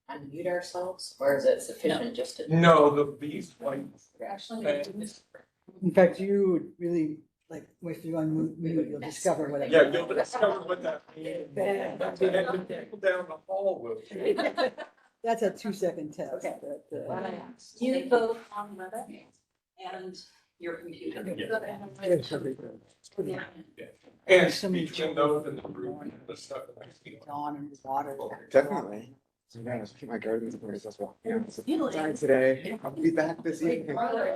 unmute ourselves, or is it sufficient just to? No, the bees like. Actually, In fact, you would really, like, if you unmute, you'll discover what. Yeah, you'll discover what that means. And the people down the hall will. That's a 2-second test. Okay. But, You both on WebEx and your computer. Yeah. Yeah. And Somebody between those and the group and the stuff that I see. Dawn and water. Definitely. So yeah, let's keep my gardens in place as well. Yeah, it's outside today. I'll be back this evening. I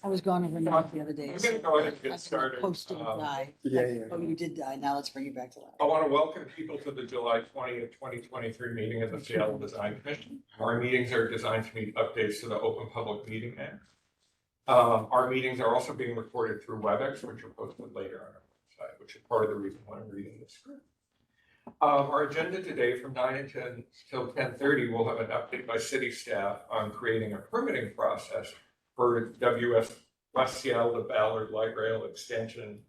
was gone overnight the other day. I'm gonna go ahead and get started. Posted to die. Yeah. Oh, you did die. Now let's bring you back to life. I want to welcome people to the July 20th, 2023 meeting of the Seattle Design Commission. Our meetings are designed to meet updates to the Open Public Meeting Act. Our meetings are also being recorded through WebEx, which are posted later on our website, which is part of the reason why I'm reading this script. Our agenda today from 9 until 10:30, we'll have an update by city staff on creating a permitting process for West Seattle to Ballard Light Rail Extension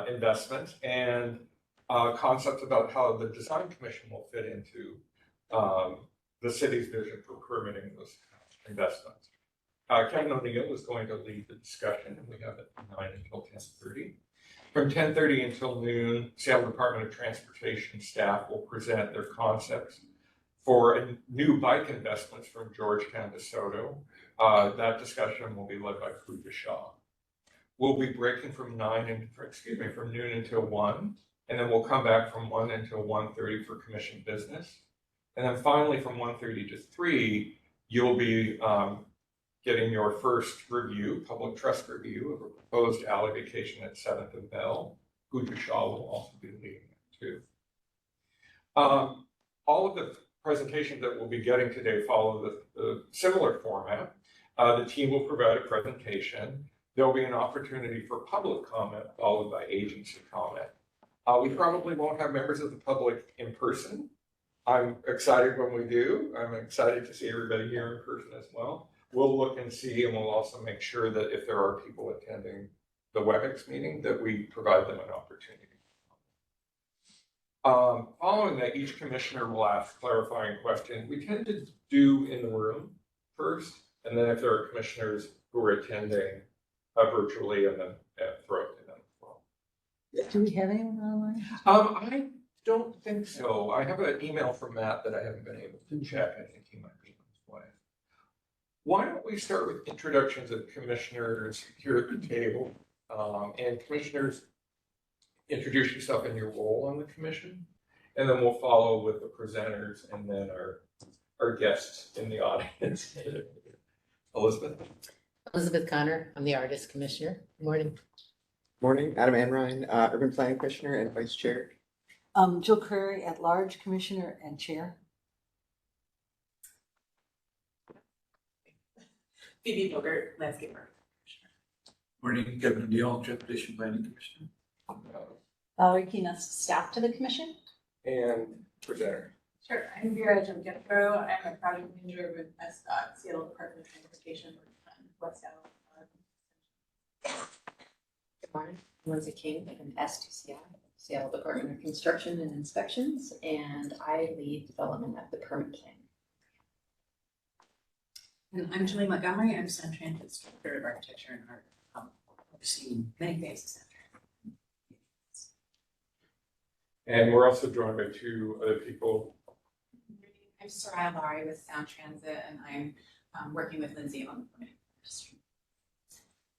investments, and concepts about how the Design Commission will fit into the city's vision for permitting those investments. Kevin O'Neill is going to lead the discussion, and we have it from 9 until 10:30. From 10:30 until noon, Seattle Department of Transportation staff will present their concepts for a new bike investments from Georgetown to Soto. That discussion will be led by Pooja Shah. We'll be breaking from from noon until 1, and then we'll come back from 1 until 1:30 for commission business. And then finally from 1:30 to 3, you'll be getting your first review, public trust review of a proposed alley vacation at 7th and Bell. Pooja Shah will also be leading that too. All of the presentations that we'll be getting today follow the similar format. The team will provide a presentation. There'll be an opportunity for public comment followed by agency comment. We probably won't have members of the public in person. I'm excited when we do. I'm excited to see everybody here in person as well. We'll look and see, and we'll also make sure that if there are people attending the WebEx meeting, that we provide them an opportunity. Following that, each commissioner will ask clarifying questions. We tend to do in the room first, and then if there are commissioners who are attending virtually, and then throw it to them as well. Do we have anyone online? I don't think so. I have an email from Matt that I haven't been able to check. I think he might be on his way. Why don't we start with introductions of commissioners here at the table? And commissioners, introduce yourself and your role on the commission, and then we'll follow with the presenters and then our guests in the audience. Elizabeth Connor, I'm the Artist Commissioner. Good morning. Morning, Adam Anrine, Urban Planning Commissioner and Vice Chair. Jill Curry, at-large Commissioner and Chair. Phoebe Bogert, Landscape Commissioner. Morning, Kevin O'Neill, Transportation Planning Commissioner. Valerie Kinas, staff to the commission. And presenter. Sure, I'm Vera Jim-Gethro. I'm a project manager with SDOT, Seattle Department of Transportation, West Seattle. Good morning. Lindsay King from S2CI, Seattle Department of Construction and Inspections, and I lead development of the permit plan. And I'm Julie Montgomery. I'm Sun Transit's Director of Architecture and Art, overseeing many phases of And we're also joined by 2 other people. I'm Soraya Lari with Sound Transit, and I'm working with Lindsay on the permitting.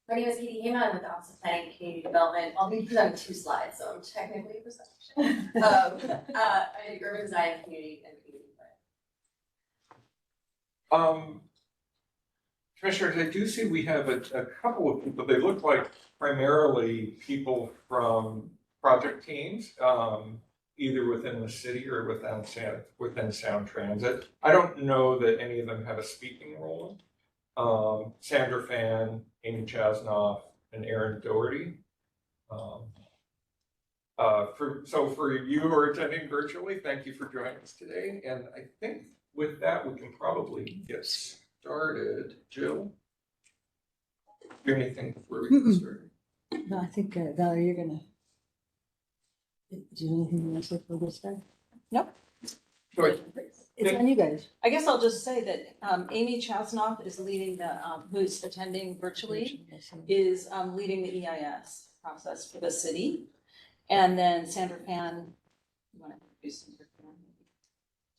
My name is Katie Hema. I'm with the Office of Planning and Community Development. I'll be presenting 2 slides, so I'm technically a presentation. I do urban design, community, and community plan. Commissioners, I do see we have a couple of people. They look like primarily people from project teams, either within the city or within Sound Transit. I don't know that any of them have a speaking role. Sandra Fan, Amy Chasnoff, and Aaron Doherty. For you who are attending virtually, thank you for joining us today. And I think with that, we can probably get started. Jill, do anything before we get started? No, I think, Valerie, you're gonna do anything you want to say before we get started? Nope. Go ahead. It's on you guys. I guess I'll just say that Amy Chasnoff is leading the, who's attending virtually, is leading the EIS process for the city. And then Sandra Fan, you want to introduce Sandra Fan?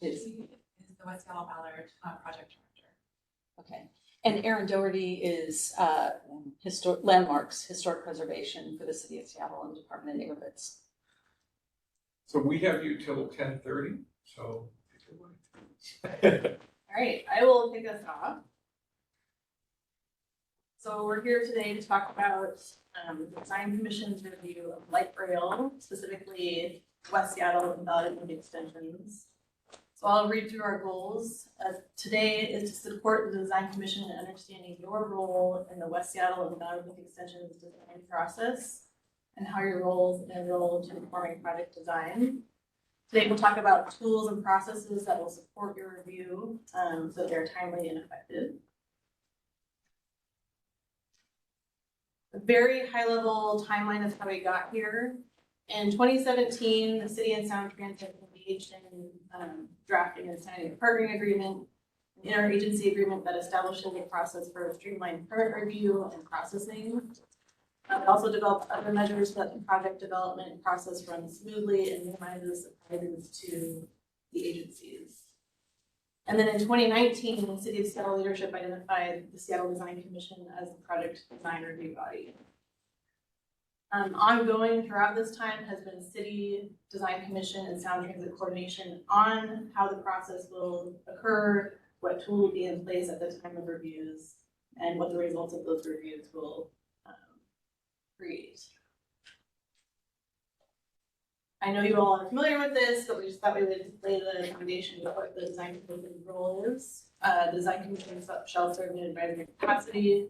Is the West Seattle Ballard project director. Okay. And Erin Doherty is landmarks, historic preservation for the city of Seattle and Department of Neighborhoods. So we have you till 10:30, so. All right, I will kick us off. So we're here today to talk about the Design Commission's review of light rail, specifically West Seattle and Ballard Link extensions. So I'll read through our goals. Today is to support the Design Commission in understanding your role in the West Seattle and Ballard Link extensions design process and how your roles integral to informing project design. Today we'll talk about tools and processes that will support your review so that they're timely and effective. A very high-level timeline of how we got here. In 2017, the city and Sound Transit engaged in drafting and signing a partnering agreement, an interagency agreement that establishes a process for a streamlined permit review and processing. It also developed other measures so that the project development process runs smoothly and minimizes surprises to the agencies. And then in 2019, the City of Seattle leadership identified the Seattle Design Commission as the project design review body. Ongoing throughout this time has been City Design Commission and Sound Transit coordination on how the process will occur, what tool will be in place at the time of reviews, and what the results of those reviews will create. I know you all are familiar with this, but we just thought we would lay the foundation of what the Design Commission's role is. The Design Commission shall serve in an advisory capacity.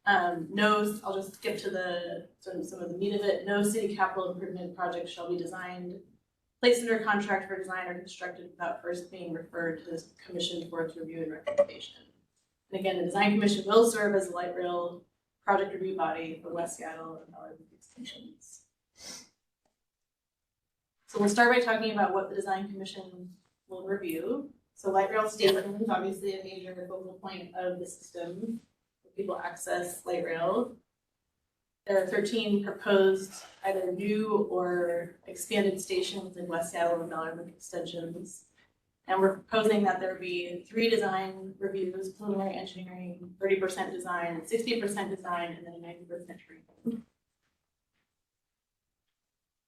I'll just skip to some of the meat of it. No city capital improvement project shall be designed, placed under contract for design or constructed without first being referred to the commission for its review and recommendation. And again, the Design Commission will serve as a light rail project review body for West Seattle and Ballard extensions. So we'll start by talking about what the Design Commission will review. So light rail stations is obviously a major focal point of the system where people access light rail. There are 13 proposed either new or expanded stations in West Seattle and Ballard Link extensions. And we're proposing that there be 3 design reviews, preliminary engineering, 30% design, 60% design, and then a 90% training.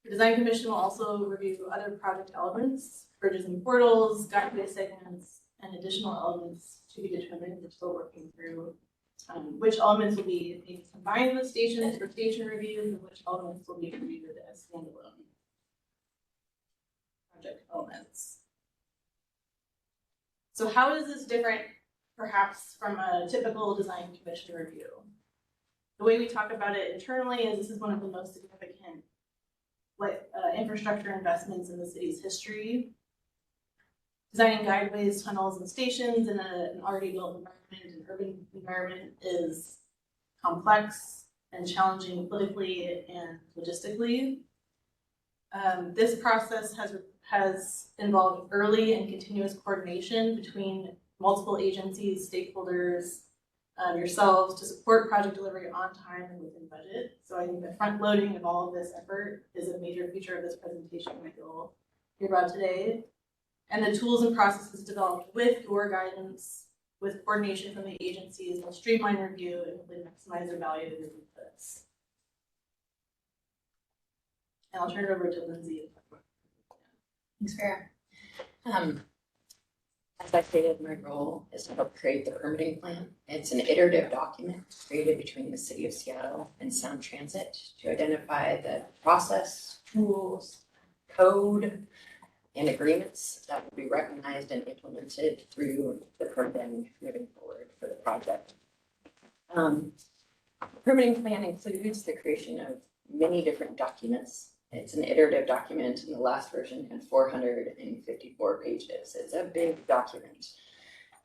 The Design Commission will also review other project elements, bridges and portals, guideway segments, and additional elements to be determined. We're still working through which elements will be maybe combined with stations for station reviews, and which elements will be reviewed as standalone project elements. So how is this different, perhaps, from a typical Design Commission review? The way we talk about it internally is this is one of the most significant infrastructure investments in the city's history. Designing guideways, tunnels, and stations in an already built environment, an urban environment, is complex and challenging politically and logistically. This process has involved early and continuous coordination between multiple agencies, stakeholders, yourselves, to support project delivery on time and within budget. So I think the front loading of all of this effort is a major feature of this presentation that you'll hear about today. And the tools and processes developed with your guidance, with coordination from the agencies, will streamline review and really maximize the value of your inputs. And I'll turn it over to Lindsay. Thanks, Farah. As I stated, my role is to help create the permitting plan. It's an iterative document created between the City of Seattle and Sound Transit to identify the process, tools, code, and agreements that will be recognized and implemented through the permitting moving forward for the project. The permitting plan includes the creation of many different documents. It's an iterative document, and the last version had 454 pages. It's a big document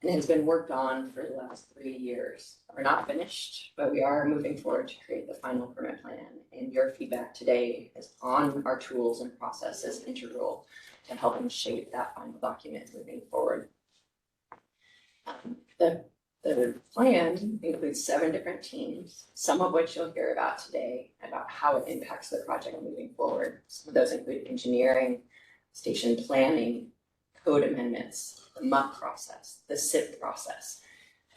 and has been worked on for the last 3 years. We're not finished, but we are moving forward to create the final permit plan. And your feedback today is on our tools and process is integral to helping shape that final document moving forward. The plan includes 7 different teams, some of which you'll hear about today about how it impacts the project moving forward. Some of those include engineering, station planning, code amendments, the MUC process, the SIP process,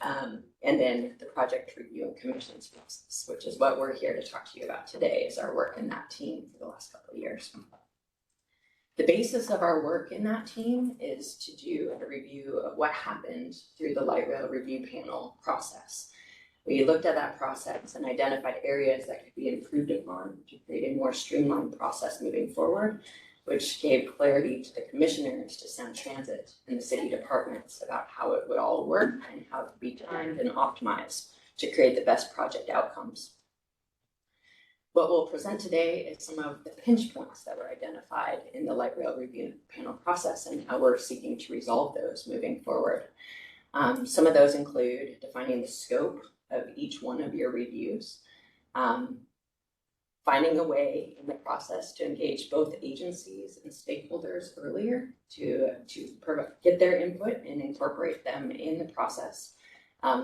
and then the project review and commissions process, which is what we're here to talk to you about today, is our work in that team for the last couple of years. The basis of our work in that team is to do a review of what happened through the light rail review panel process. We looked at that process and identified areas that could be improved upon to create a more streamlined process moving forward, which gave clarity to the commissioners, to Sound Transit, and the city departments about how it would all work and how it could be timed and optimized to create the best project outcomes. What we'll present today is some of the pinch points that were identified in the light rail review panel process and how we're seeking to resolve those moving forward. Some of those include defining the scope of each one of your reviews, finding a way in the process to engage both agencies and stakeholders earlier to get their input and incorporate them in the process,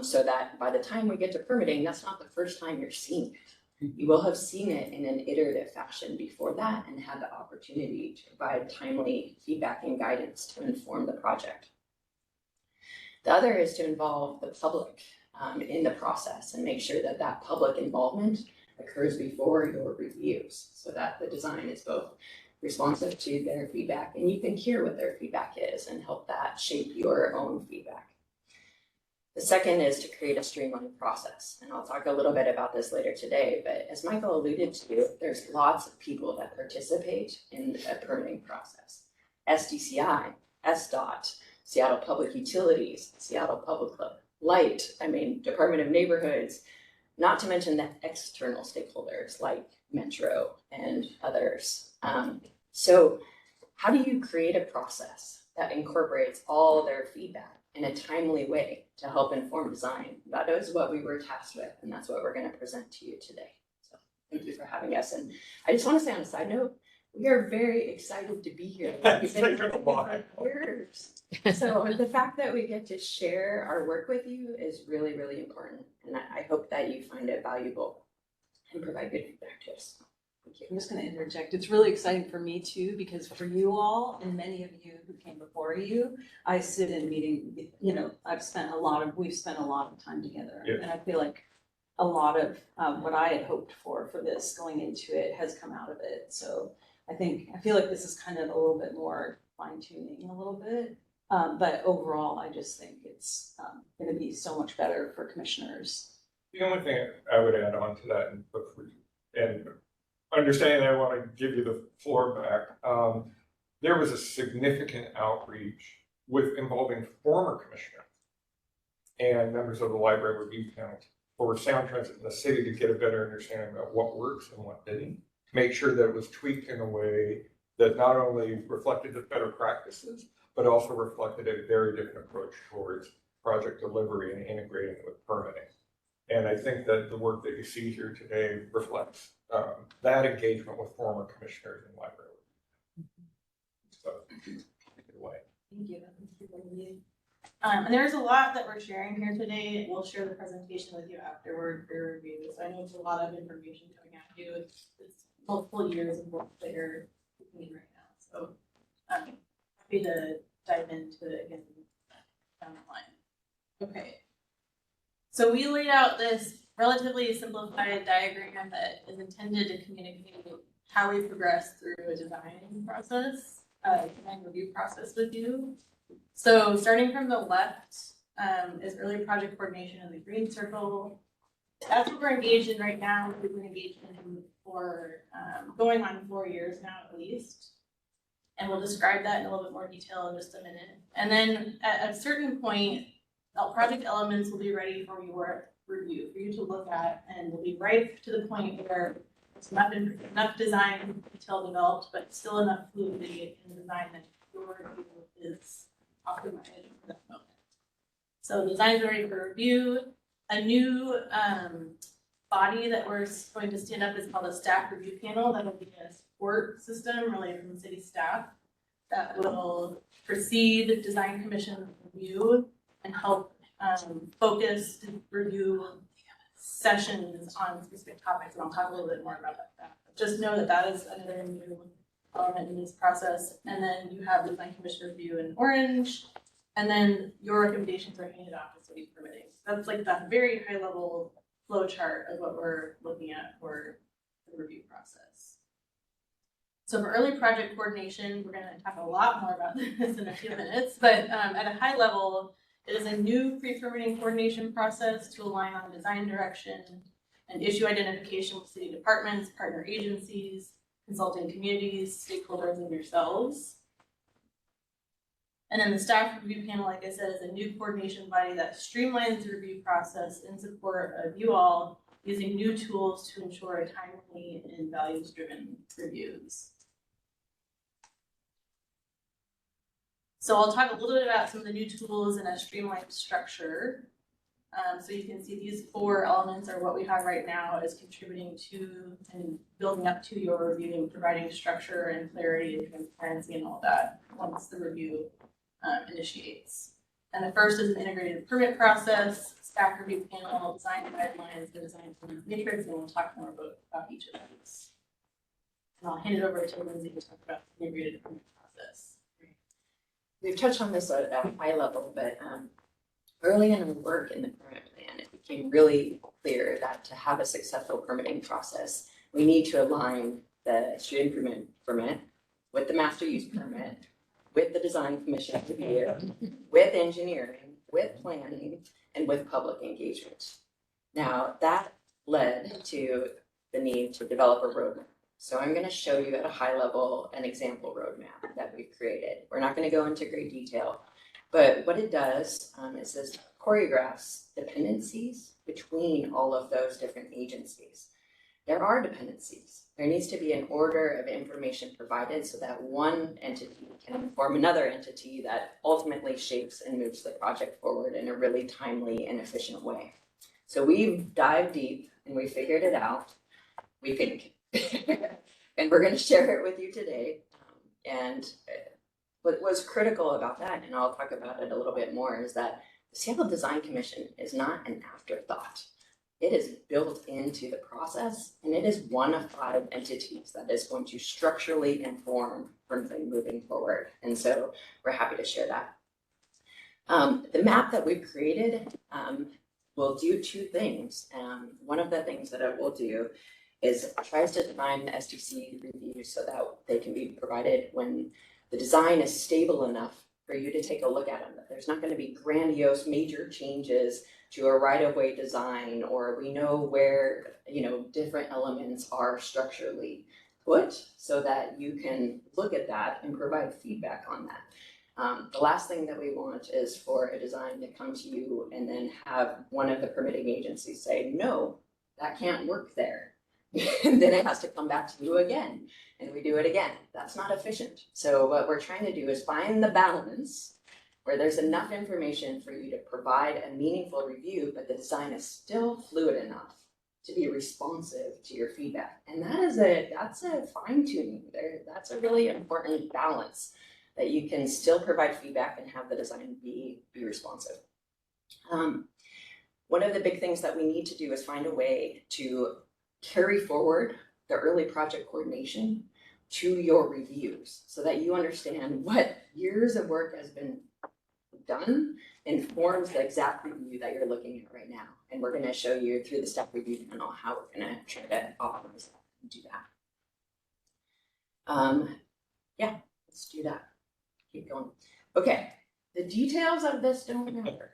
so that by the time we get to permitting, that's not the first time you're seeing it. You will have seen it in an iterative fashion before that and had the opportunity to provide timely feedback and guidance to inform the project. The other is to involve the public in the process and make sure that that public involvement occurs before your reviews, so that the design is both responsive to their feedback and you can hear what their feedback is and help that shape your own feedback. The second is to create a streamlined process, and I'll talk a little bit about this later today, but as Michael alluded to, there's lots of people that participate in a permitting process. SDCI, SDOT, Seattle Public Utilities, Seattle Public Light, Department of Neighborhoods, not to mention the external stakeholders like Metro and others. So how do you create a process that incorporates all their feedback in a timely way to help inform design? That is what we were tasked with, and that's what we're going to present to you today. So thank you for having us. And I just want to say on a side note, we are very excited to be here. We've been working for years. So the fact that we get to share our work with you is really, really important. And I hope that you find it valuable and provide good feedback to us. Thank you. I'm just going to interject. It's really exciting for me too, because for you all and many of you who came before you, I sit in meeting, we've spent a lot of time together. Yeah. And I feel like a lot of what I had hoped for this going into it has come out of it. So I feel like this is kind of a little bit more fine tuning a little bit. But overall, I just think it's going to be so much better for commissioners. The only thing I would add on to that, and understanding that I want to give you the floor back, there was a significant outreach involving former commissioners and members of the library review panel for Sound Transit in the city to get a better understanding about what works and what didn't. Make sure that it was tweaked in a way that not only reflected the better practices, but also reflected a very different approach towards project delivery and integrating it with permitting. And I think that the work that you see here today reflects that engagement with former commissioners in library. So, take it away. Thank you. And there's a lot that we're sharing here today. We'll share the presentation with you afterward for your review. So I know it's a lot of information coming at you. It's multiple years of work that you're doing right now. So I'm happy to dive into it again down the line. Okay. So we laid out this relatively simplified diagram that is intended to communicate how we progress through a design process, design review process with you. So starting from the left is early project coordination in the green circle. That's what we're engaged in right now. We've been engaged in for going on 4 years now at least. And we'll describe that in a little bit more detail in just a minute. And then at a certain point, project elements will be ready for your review, for you to look at, and will be ripe to the point where it's enough design detail developed, but still enough fluidity in the design that your review is optimized for that moment. So design is ready for review. A new body that we're going to stand up is called a staff review panel. That'll be a support system really from city staff that will precede design commission review and help focus review sessions on specific topics, and I'll talk a little bit more about that. Just know that that is another new element in this process. And then you have the design commission review in orange, and then your recommendations are handed off to city permitting. That's like that very high level flow chart of what we're looking at for the review process. So for early project coordination, we're gonna talk a lot more about this in a few minutes, but at a high level, it is a new pre-permitting coordination process to align on design direction and issue identification with city departments, partner agencies, consulting communities, stakeholders, and yourselves. And then the staff review panel, like I said, is a new coordination body that streamlines the review process in support of you all using new tools to ensure a timely and values-driven reviews. So I'll talk a little bit about some of the new tools in a streamlined structure. So you can see these 4 elements are what we have right now as contributing to and building up to your review and providing structure and clarity and transparency and all that once the review initiates. And the first is an integrated permit process, staff review panel, design guidelines, the design matrix, and we'll talk more about each of these. And I'll hand it over to Lindsay to talk about the integrated permit process. We've touched on this at a high level, but early in our work in the permit plan, it became really clear that to have a successful permitting process, we need to align the street improvement permit with the master use permit, with the design commission review, with engineering, with planning, and with public engagement. Now, that led to the need to develop a roadmap. So I'm going to show you at a high level an example roadmap that we've created. We're not going to go into great detail, but what it does is this choreographs dependencies between all of those different agencies. There are dependencies. There needs to be an order of information provided so that one entity can inform another entity that ultimately shapes and moves the project forward in a really timely and efficient way. So we've dived deep and we figured it out, we think. And we're going to share it with you today. And what was critical about that, and I'll talk about it a little bit more, is that the Seattle Design Commission is not an afterthought. It is built into the process, and it is one of 5 entities that is going to structurally inform permitting moving forward. And so we're happy to share that. The map that we've created will do 2 things. One of the things that it will do is tries to define the SDC reviews so that they can be provided when the design is stable enough for you to take a look at them. There's not going to be grandiose major changes to a right-of-way design, or we know where, different elements are structurally put so that you can look at that and provide feedback on that. The last thing that we want is for a design to come to you and then have one of the permitting agencies say, no, that can't work there. And then it has to come back to you again, and we do it again. That's not efficient. So what we're trying to do is find the balance where there's enough information for you to provide a meaningful review, but the design is still fluid enough to be responsive to your feedback. And that's a fine tuning there. That's a really important balance, that you can still provide feedback and have the design be responsive. One of the big things that we need to do is find a way to carry forward the early project coordination to your reviews so that you understand what years of work has been done informs the exact review that you're looking at right now. And we're going to show you through the staff review panel how we're going to try to optimize that and do that. Yeah, let's do that. Keep going. Okay, the details of this don't matter.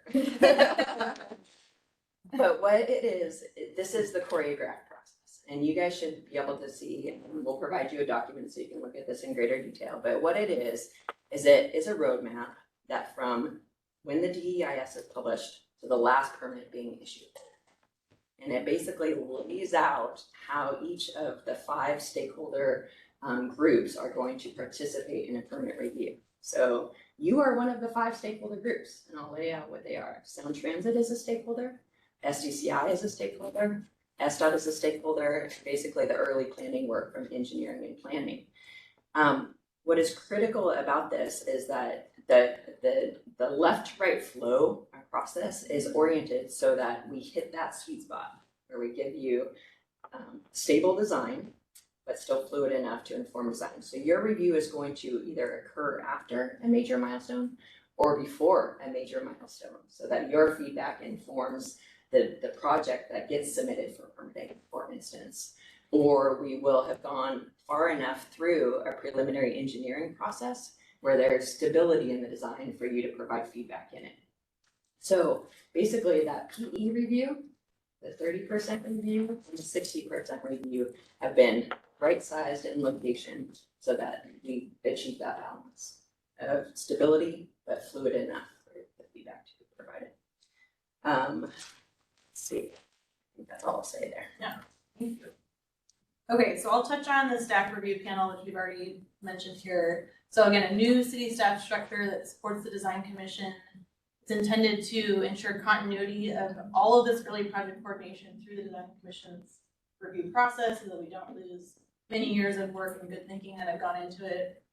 But what it is, this is the choreographed process, and you guys should be able to see, and we'll provide you a document so you can look at this in greater detail. But what it is it is a roadmap that from when the DEIS is published to the last permit being issued. And it basically lays out how each of the 5 stakeholder groups are going to participate in a permit review. So you are one of the 5 stakeholder groups, and I'll lay out what they are. Sound Transit is a stakeholder. SDCI is a stakeholder, SDOT is a stakeholder, basically the early planning work from engineering and planning. what is critical about this is that the left to right flow across this is oriented so that we hit that sweet spot where we give you stable design, but still fluid enough to inform design. So your review is going to either occur after a major milestone or before a major milestone, so that your feedback informs the project that gets submitted for permitting, for instance. Or we will have gone far enough through a preliminary engineering process where there's stability in the design for you to provide feedback in it. So basically that PE review, the 30% review and the 60% review have been right-sized in location so that we achieve that balance of stability, but fluid enough for the feedback to be provided. Let's see, I think that's all I'll say there. Yeah, thank you. Okay, so I'll touch on the staff review panel, which we've already mentioned here. So again, a new city staff structure that supports the design commission. It's intended to ensure continuity of all of this early project coordination through the design commission's review process so that we don't lose many years of work and good thinking that have gone into it.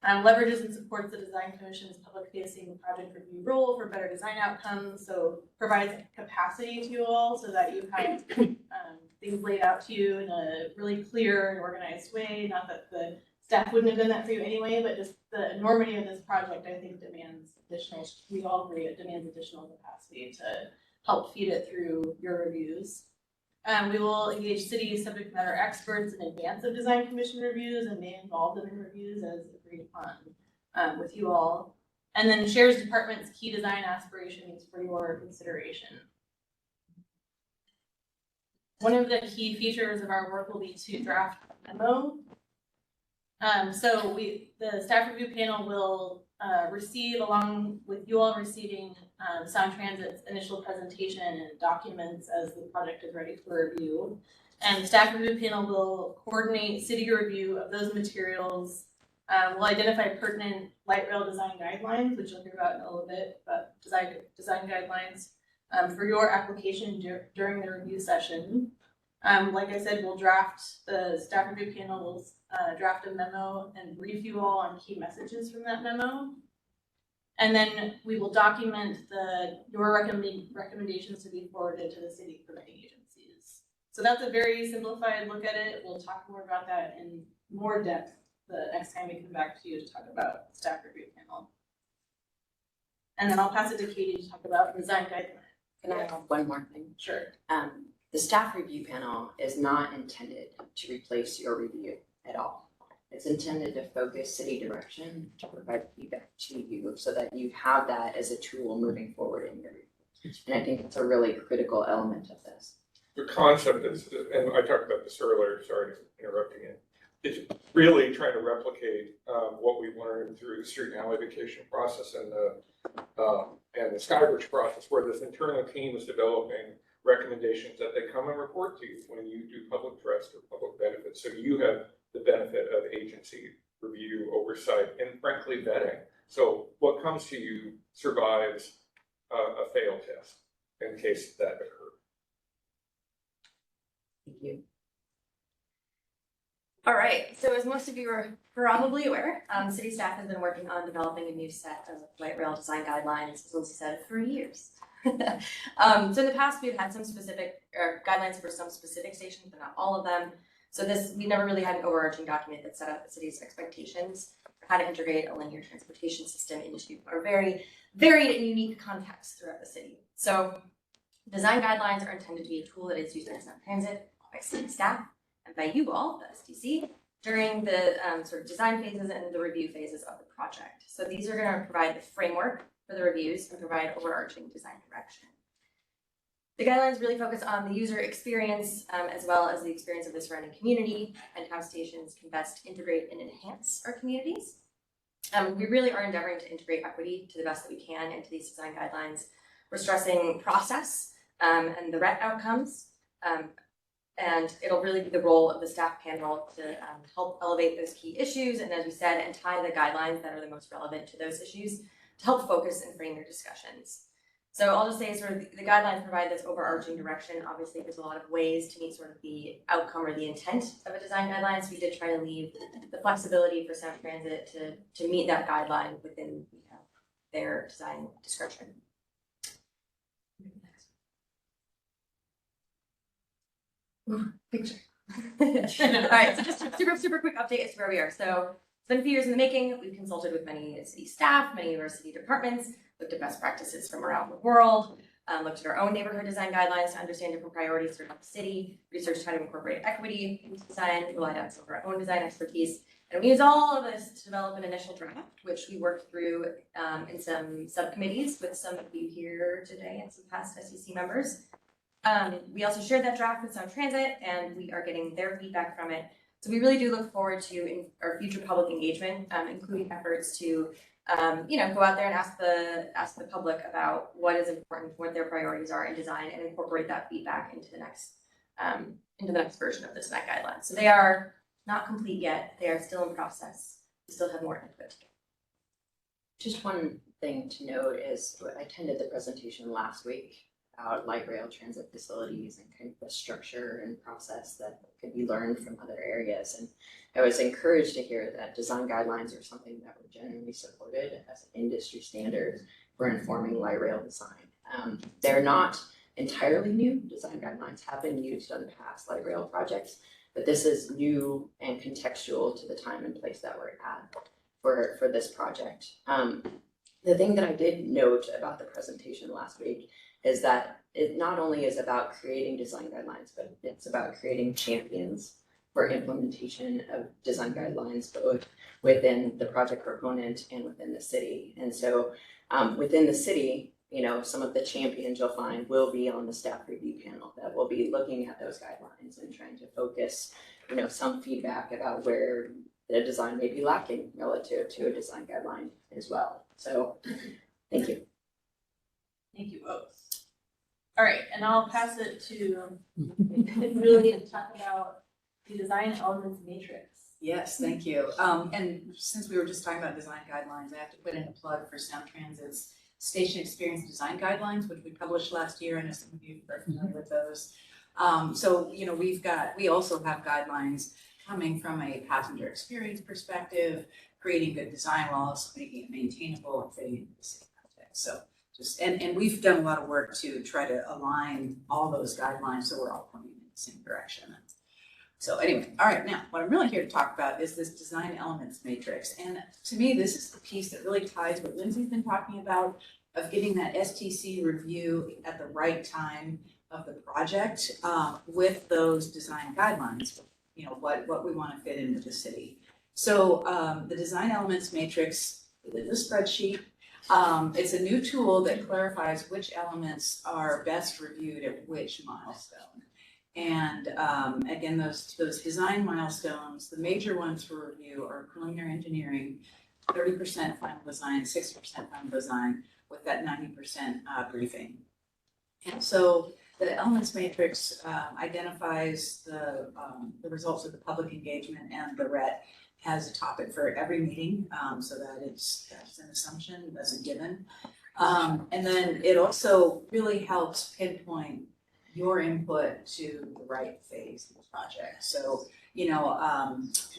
Leverages and supports the design commission's public-facing project review role for better design outcomes. So provides capacity to you all so that you have things laid out to you in a really clear and organized way. Not that the staff wouldn't have done that for you anyway, but just the enormity of this project, I think, demands additional, we all agree it demands additional capacity to help feed it through your reviews. We will engage city subject matter experts in advance of design commission reviews and may involve them in reviews as agreed upon with you all. And then shares department's key design aspirations for your consideration. One of the key features of our work will be to draft a memo. So the staff review panel will receive, along with you all receiving Sound Transit's initial presentation and documents as the project is ready for review. And the staff review panel will coordinate city review of those materials. We'll identify pertinent light rail design guidelines, which you'll hear about in a little bit, but design guidelines for your application during the review session. Like I said, the staff review panel will draft a memo and brief you all on key messages from that memo. And then we will document your recommendations to be forwarded to the city permitting agencies. So that's a very simplified look at it. We'll talk more about that in more depth the next time we come back to you to talk about the staff review panel. And then I'll pass it to Katie to talk about design guidelines. Can I add one more thing? Sure. The staff review panel is not intended to replace your review at all. It's intended to focus city direction, to provide feedback to you so that you have that as a tool moving forward in your review. And I think it's a really critical element of this. The concept is, and I talked about this earlier, sorry for interrupting you, is really trying to replicate what we've learned through the street and alley vacation process and the Skybridge process, where this internal team is developing recommendations that they come and report to you when you do public trust or public benefit. So you have the benefit of agency review, oversight, and frankly vetting. So what comes to you survives a failed test in case that occurred. Thank you. All right, so as most of you are probably aware, city staff has been working on developing a new set of light rail design guidelines, as Lindsay said, for years. So in the past, we've had some specific guidelines for some specific stations, but not all of them. So we never really had an overarching document that set up the city's expectations for how to integrate a linear transportation system into our very varied and unique contexts throughout the city. So design guidelines are intended to be a tool that is used in Sound Transit by city staff and by you all, the STC, during the sort of design phases and the review phases of the project. So these are going to provide the framework for the reviews and provide overarching design direction. The guidelines really focus on the user experience as well as the experience of the surrounding community and how stations can best integrate and enhance our communities. We really are endeavoring to integrate equity to the best that we can into these design guidelines. We're stressing process and the RET outcomes, and it'll really be the role of the staff panel to help elevate those key issues and, as we said, and tie the guidelines that are the most relevant to those issues to help focus and frame your discussions. So I'll just say sort of the guidelines provide this overarching direction. Obviously, there's a lot of ways to meet sort of the outcome or the intent of a design guideline. So we did try to leave the flexibility for Sound Transit to meet that guideline within their design discretion. Picture. All right, so just a super quick update as to where we are. So it's been a few years in the making. We've consulted with many city staff, many university departments, looked at best practices from around the world, looked at our own neighborhood design guidelines to understand different priorities throughout the city, researched how to incorporate equity into design, relied on some of our own design expertise. And we used all of this to develop an initial draft, which we worked through in some subcommittees with some of you here today and some past SEC members. We also shared that draft with Sound Transit, and we are getting their feedback from it. So we really do look forward to in our future public engagement, including efforts to, go out there and ask the public about what is important, what their priorities are in design, and incorporate that feedback into the next version of the design guidelines. So they are not complete yet; they are still in process. We still have more input to get. Just one thing to note is I attended the presentation last week about light rail transit facilities and kind of the structure and process that could be learned from other areas. And I was encouraged to hear that design guidelines are something that were generally supported as an industry standard for informing light rail design. They're not entirely new. Design guidelines have been used on past light rail projects, but this is new and contextual to the time and place that we're at for this project. The thing that I did note about the presentation last week is that it not only is about creating design guidelines, but it's about creating champions for implementation of design guidelines, both within the project proponent and within the city. And so within the city, some of the champions you'll find will be on the staff review panel that will be looking at those guidelines and trying to focus, some feedback about where the design may be lacking relative to a design guideline as well. So thank you. Thank you both. All right, and I'll pass it to really to talk about the design elements matrix. Yes, thank you. And since we were just talking about design guidelines, I have to put in a plug for Sound Transit's Station Experience Design Guidelines, which we published last year, and some of you are familiar with those. So, we also have guidelines coming from a passenger experience perspective, creating good design while also making it maintainable and fitting into the city context. So and we've done a lot of work to try to align all those guidelines so we're all pointing in the same direction. So anyway, all right, now what I'm really here to talk about is this design elements matrix. And to me, this is the piece that really ties what Lindsay's been talking about of getting that STC review at the right time of the project with those design guidelines, what we want to fit into the city. So the design elements matrix is a spreadsheet. It's a new tool that clarifies which elements are best reviewed at which milestone. And again, those design milestones, the major ones for review are preliminary engineering, 30% final design, 60% final design, with that 90% briefing. And so the elements matrix identifies the results of the public engagement, and the RET has a topic for every meeting, so that's an assumption, that's a given. And then it also really helps pinpoint your input to the right phase of the project. So,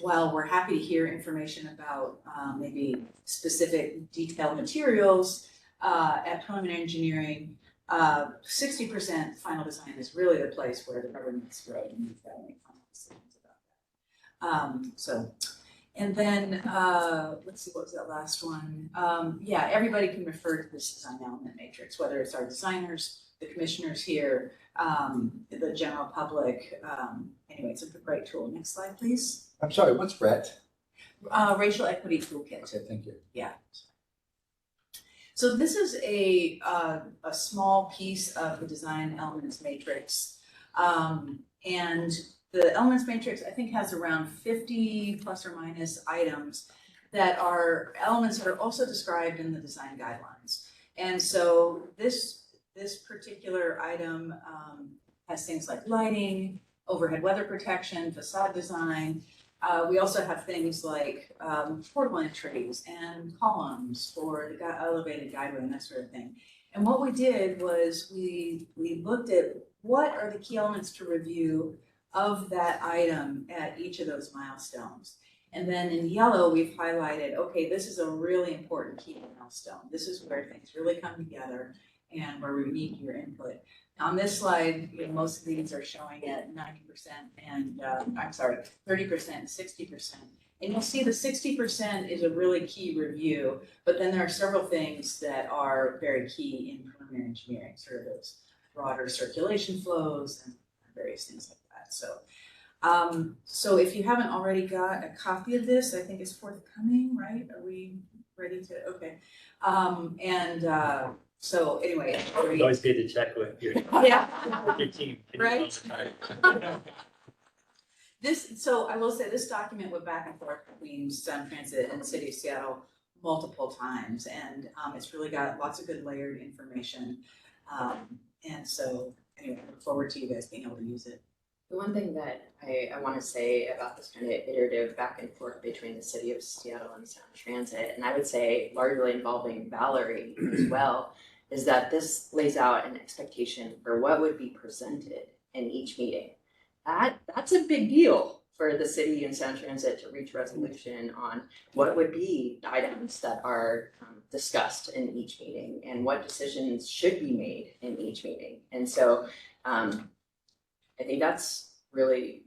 while we're happy to hear information about maybe specific detailed materials at preliminary engineering, 60% final design is really the place where the rubber meets the road, and you've got to make final decisions about that. And then, let's see, what was that last one? Everybody can refer to this design element matrix, whether it's our designers, the commissioners here, the general public. Anyway, it's a great tool. Next slide, please. I'm sorry, what's RET? Racial Equity Toolkit. Okay, thank you. Yeah. So this is a small piece of the design elements matrix. And the elements matrix, I think, has around 50 plus or minus items that are elements that are also described in the design guidelines. And so this particular item has things like lighting, overhead weather protection, facade design, We also have things like portal entries and columns for the elevated guideway and that sort of thing. And what we did was we looked at what are the key elements to review of that item at each of those milestones. And then in yellow, we've highlighted, okay, this is a really important key milestone. This is where things really come together and where we need your input. On this slide, most of these are showing at 90% and, 30% and 60%. And you'll see the 60% is a really key review, but then there are several things that are very key in preliminary engineering, sort of those broader circulation flows and various things like that. So if you haven't already got a copy of this, I think it's forthcoming, right? Are we ready to, okay. So anyway. You always get to check with your, Yeah. with your team. Right? So I will say this document went back and forth between Sound Transit and the City of Seattle multiple times, and it's really got lots of good layered information. And so anyway, I look forward to you guys being able to use it. The one thing that I want to say about this kind of iterative back and forth between the City of Seattle and Sound Transit, and I would say largely involving Valerie as well, is that this lays out an expectation for what would be presented in each meeting. That's a big deal for the city and Sound Transit to reach resolution on what would be items that are discussed in each meeting and what decisions should be made in each meeting. And so I think that's really,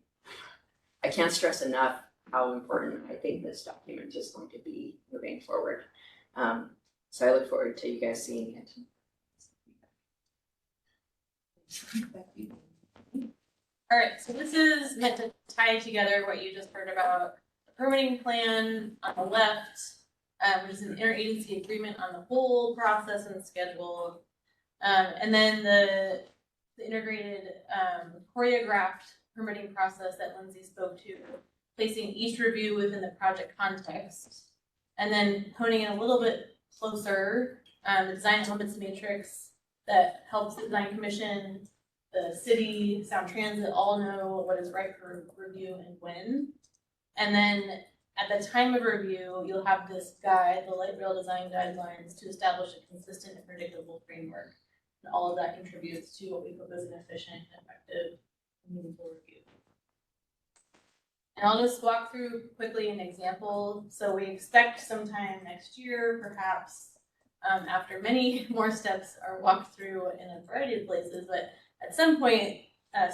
I can't stress enough how important I think this document is going to be moving forward. So I look forward to you guys seeing it. All right, so this is meant to tie together what you just heard about the permitting plan on the left, which is an interagency agreement on the whole process and schedule. And then the integrated choreographed permitting process that Lindsay spoke to, placing each review within the project context, and then honing in a little bit closer, the design elements matrix that helps the design commission, the city, Sound Transit all know what is right for review and when. And then at the time of review, you'll have this guide, the light rail design guidelines, to establish a consistent and predictable framework. And all of that contributes to what we hope is an efficient and effective and meaningful review. And I'll just walk through quickly an example. So we expect sometime next year, perhaps after many more steps are walked through in a variety of places, but at some point,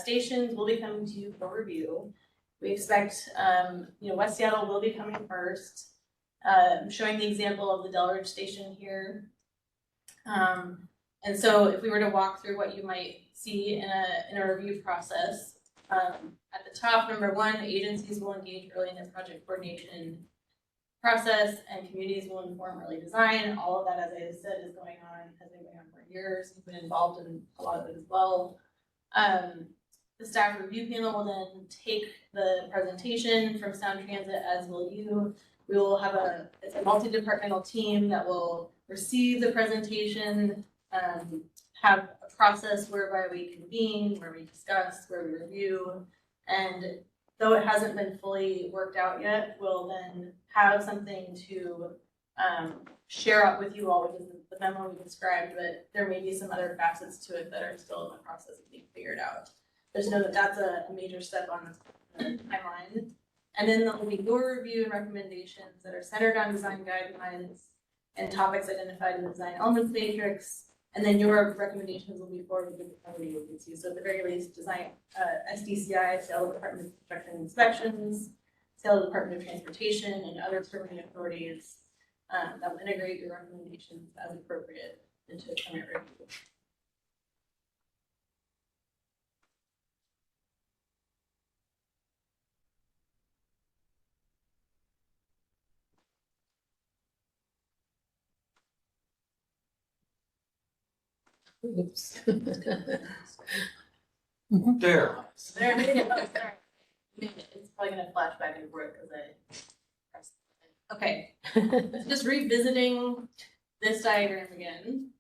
stations will be coming to you for review. We expect, West Seattle will be coming first. Showing the example of the Delridge station here. And so if we were to walk through what you might see in a review process, at the top, number one, agencies will engage early in their project coordination process and communities will inform early design. All of that, as I said, is going on, has been going on for years. We've been involved in a lot of it as well. The staff review panel will then take the presentation from Sound Transit, as will you. We will have it's a multi-departmental team that will receive the presentation, have a process whereby we convene, where we discuss, where we review, and though it hasn't been fully worked out yet, we'll then have something to share out with you all, which is the memo we described, but there may be some other facets to it that are still in the process of being figured out. Just know that that's a major step on the timeline. And then there will be your review and recommendations that are centered on design guidelines and topics identified in the design elements matrix. And then your recommendations will be forwarded to the permitting agency. So at the very least, design SDCI, Seattle Department of Construction and Inspections, Seattle Department of Transportation, and other permitting authorities that will integrate your recommendations as appropriate into a permit review. Oops. There. There it is. Oh, sorry. It's probably gonna flash back and forth because I pressed it. Okay. Just revisiting this diagram again.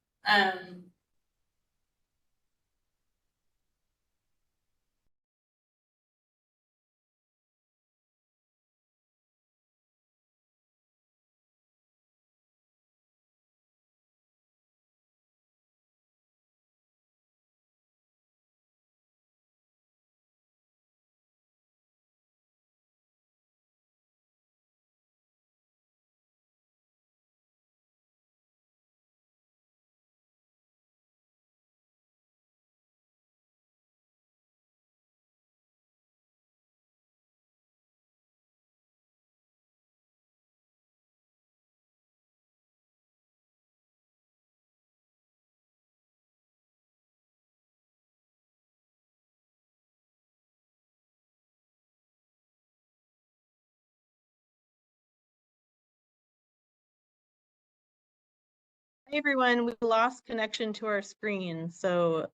Hey everyone, we lost connection to our screen, so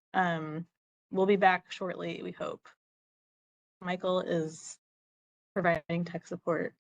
we'll be back shortly, we hope. Michael is providing tech support.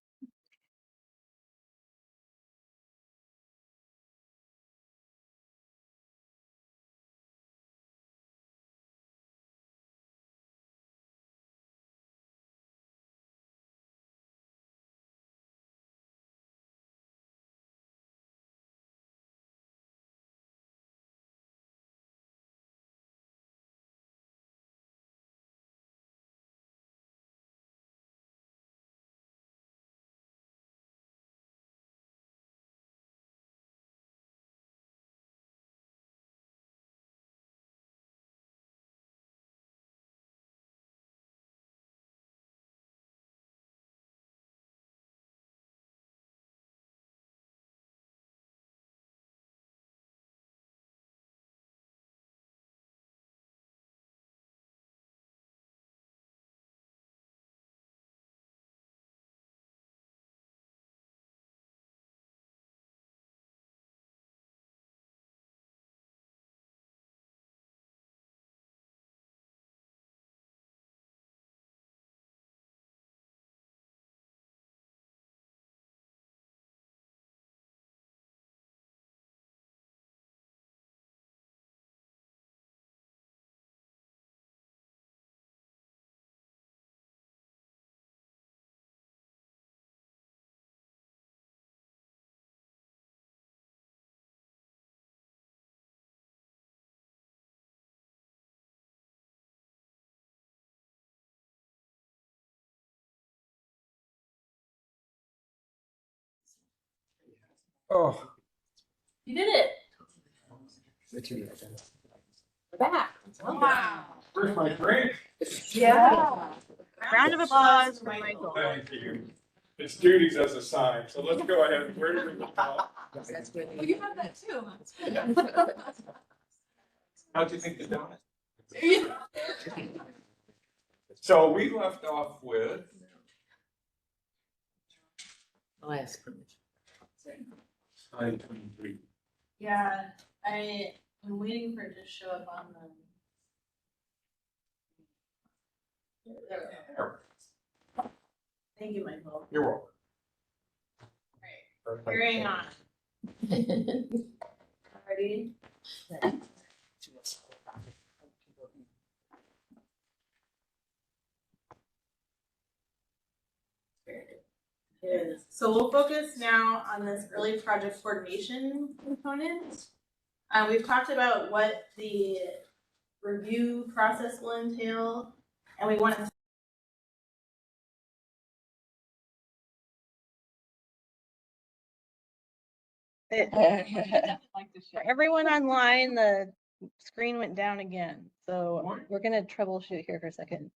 Oh, You did it! We're back. Wow. where's my drink? Yeah. Round of applause for Michael. Thank you. It's duties as assigned, so let's go ahead. Where do we go? Well, you have that too. How'd you think the donut? So we left off with. I'll ask permission. Slide 23. Yeah, I am waiting for it to show up on the. There we go. Thank you, Michael. You're welcome. Right, carrying on. Ready? So we'll focus now on this early project coordination component. We've talked about what the review process will entail, and we want to. For everyone online, the screen went down again, so we're gonna troubleshoot here for a second.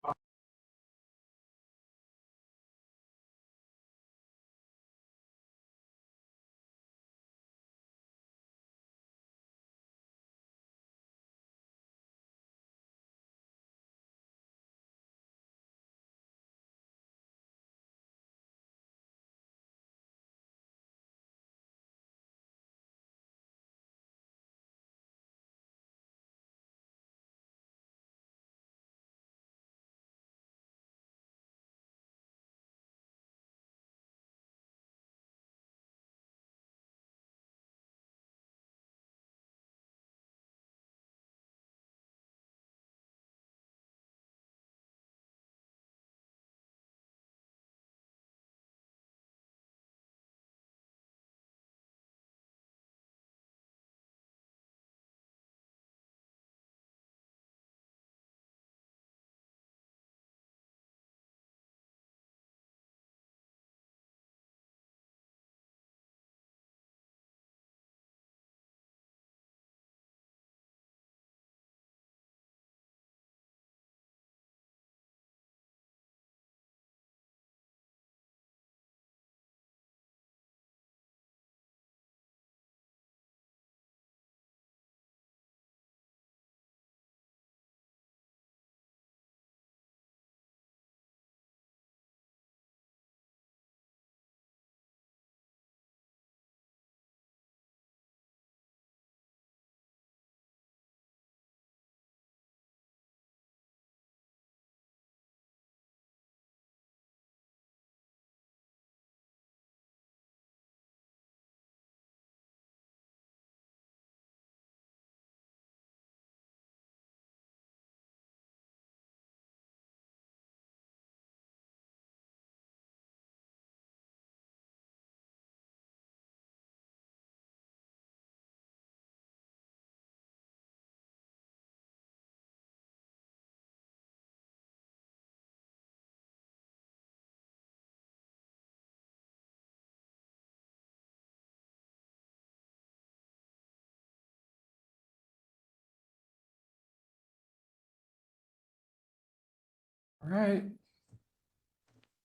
right.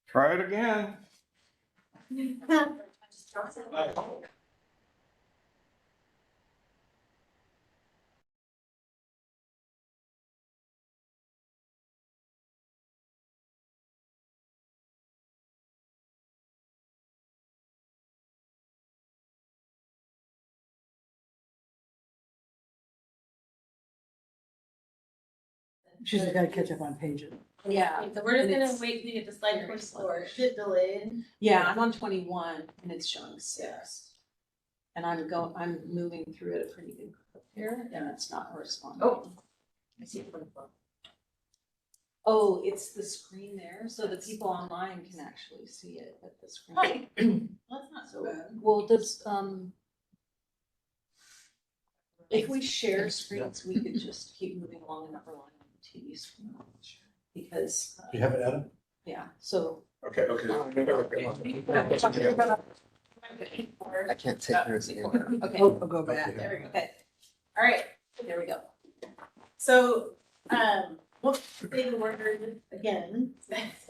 Try it again. She's just gotta catch up on pages. Yeah. So we're just And gonna it's- wait till you get to slide 24. Is it delayed? Yeah, I'm on 21 and it's showing 6. And I'm moving through at a pretty good clip here and it's not responding. Oh. I see it from the phone. Oh, it's the screen there, so the people online can actually see it at the screen. Well, that's not so bad. Well, does, if we share screens, we could just keep moving along and not rely on the TV screen. Because, Do you have it, Adam? yeah, so. Okay, okay. I can't take notes anymore. Okay, Oh, I'll go back. There we go. okay, All right, there we go. so, we'll say the word again. That's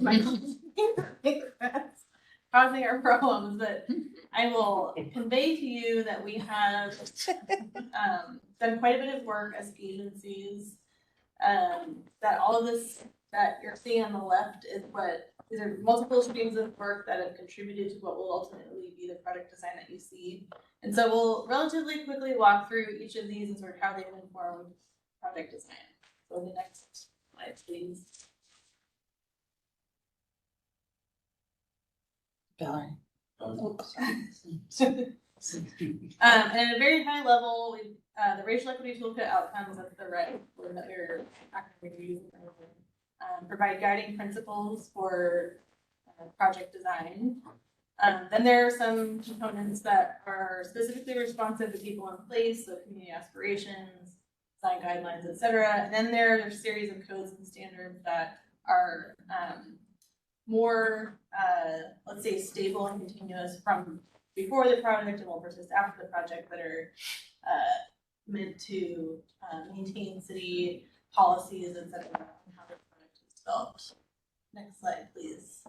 causing our problems, but I will convey to you that we have done quite a bit of work as agencies. That all of this that you're seeing on the left is what, these are multiple streams of work that have contributed to what will ultimately be the product design that you see. And so we'll relatively quickly walk through each of these and sort of how they've informed project design. So the next slide, please. Valerie. And at a very high level, we, the racial equity toolkit outcomes at the right, where that we're actively using, provide guiding principles for project design. Then there are some components that are specifically responsive to people in place, so community aspirations, design guidelines, et cetera. And then there are a series of codes and standards that are more, let's say, stable and continuous from before the project and will persist after the project, that are meant to maintain city policies, et cetera, and how the project is developed. Next slide, please.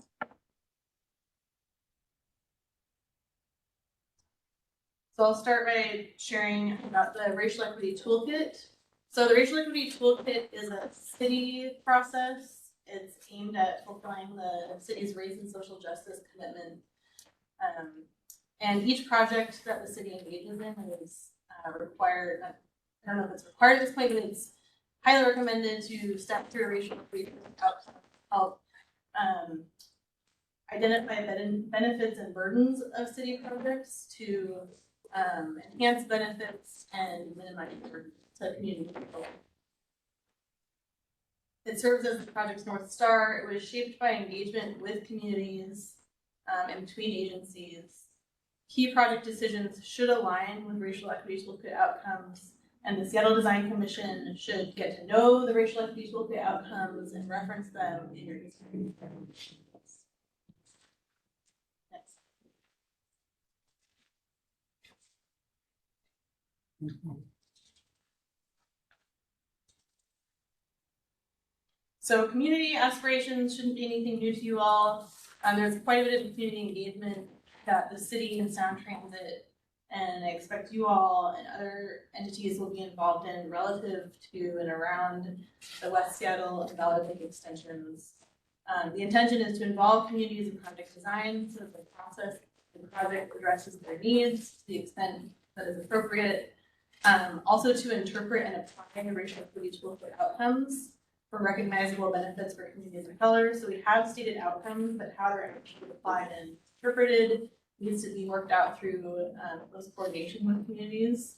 So I'll start by sharing about the racial equity toolkit. So the racial equity toolkit is a city process. It's aimed at fulfilling the city's race and social justice commitment. And each project that the city engages in is required, I don't know if it's required at this point, but it's highly recommended to step through a racial equity outcome, help identify benefits and burdens of city projects to enhance benefits and minimize burdens to community people. It serves as the project's North Star. It was shaped by engagement with communities and between agencies. Key project decisions should align with racial equity toolkit outcomes, and the Seattle Design Commission should get to know the racial equity toolkit outcomes and reference them in your design. Next. So community aspirations shouldn't be anything new to you all. There's quite a bit of community engagement that the city and Sound Transit, and I expect you all and other entities will be involved in relative to and around the West Seattle and Valley Lake extensions. The intention is to involve communities in project design so that the process and project addresses their needs to the extent that is appropriate. Also to interpret and apply the racial equity toolkit outcomes for recognizable benefits for communities of color. So we have stated outcomes, but how they're actually applied and interpreted needs to be worked out through close coordination with communities.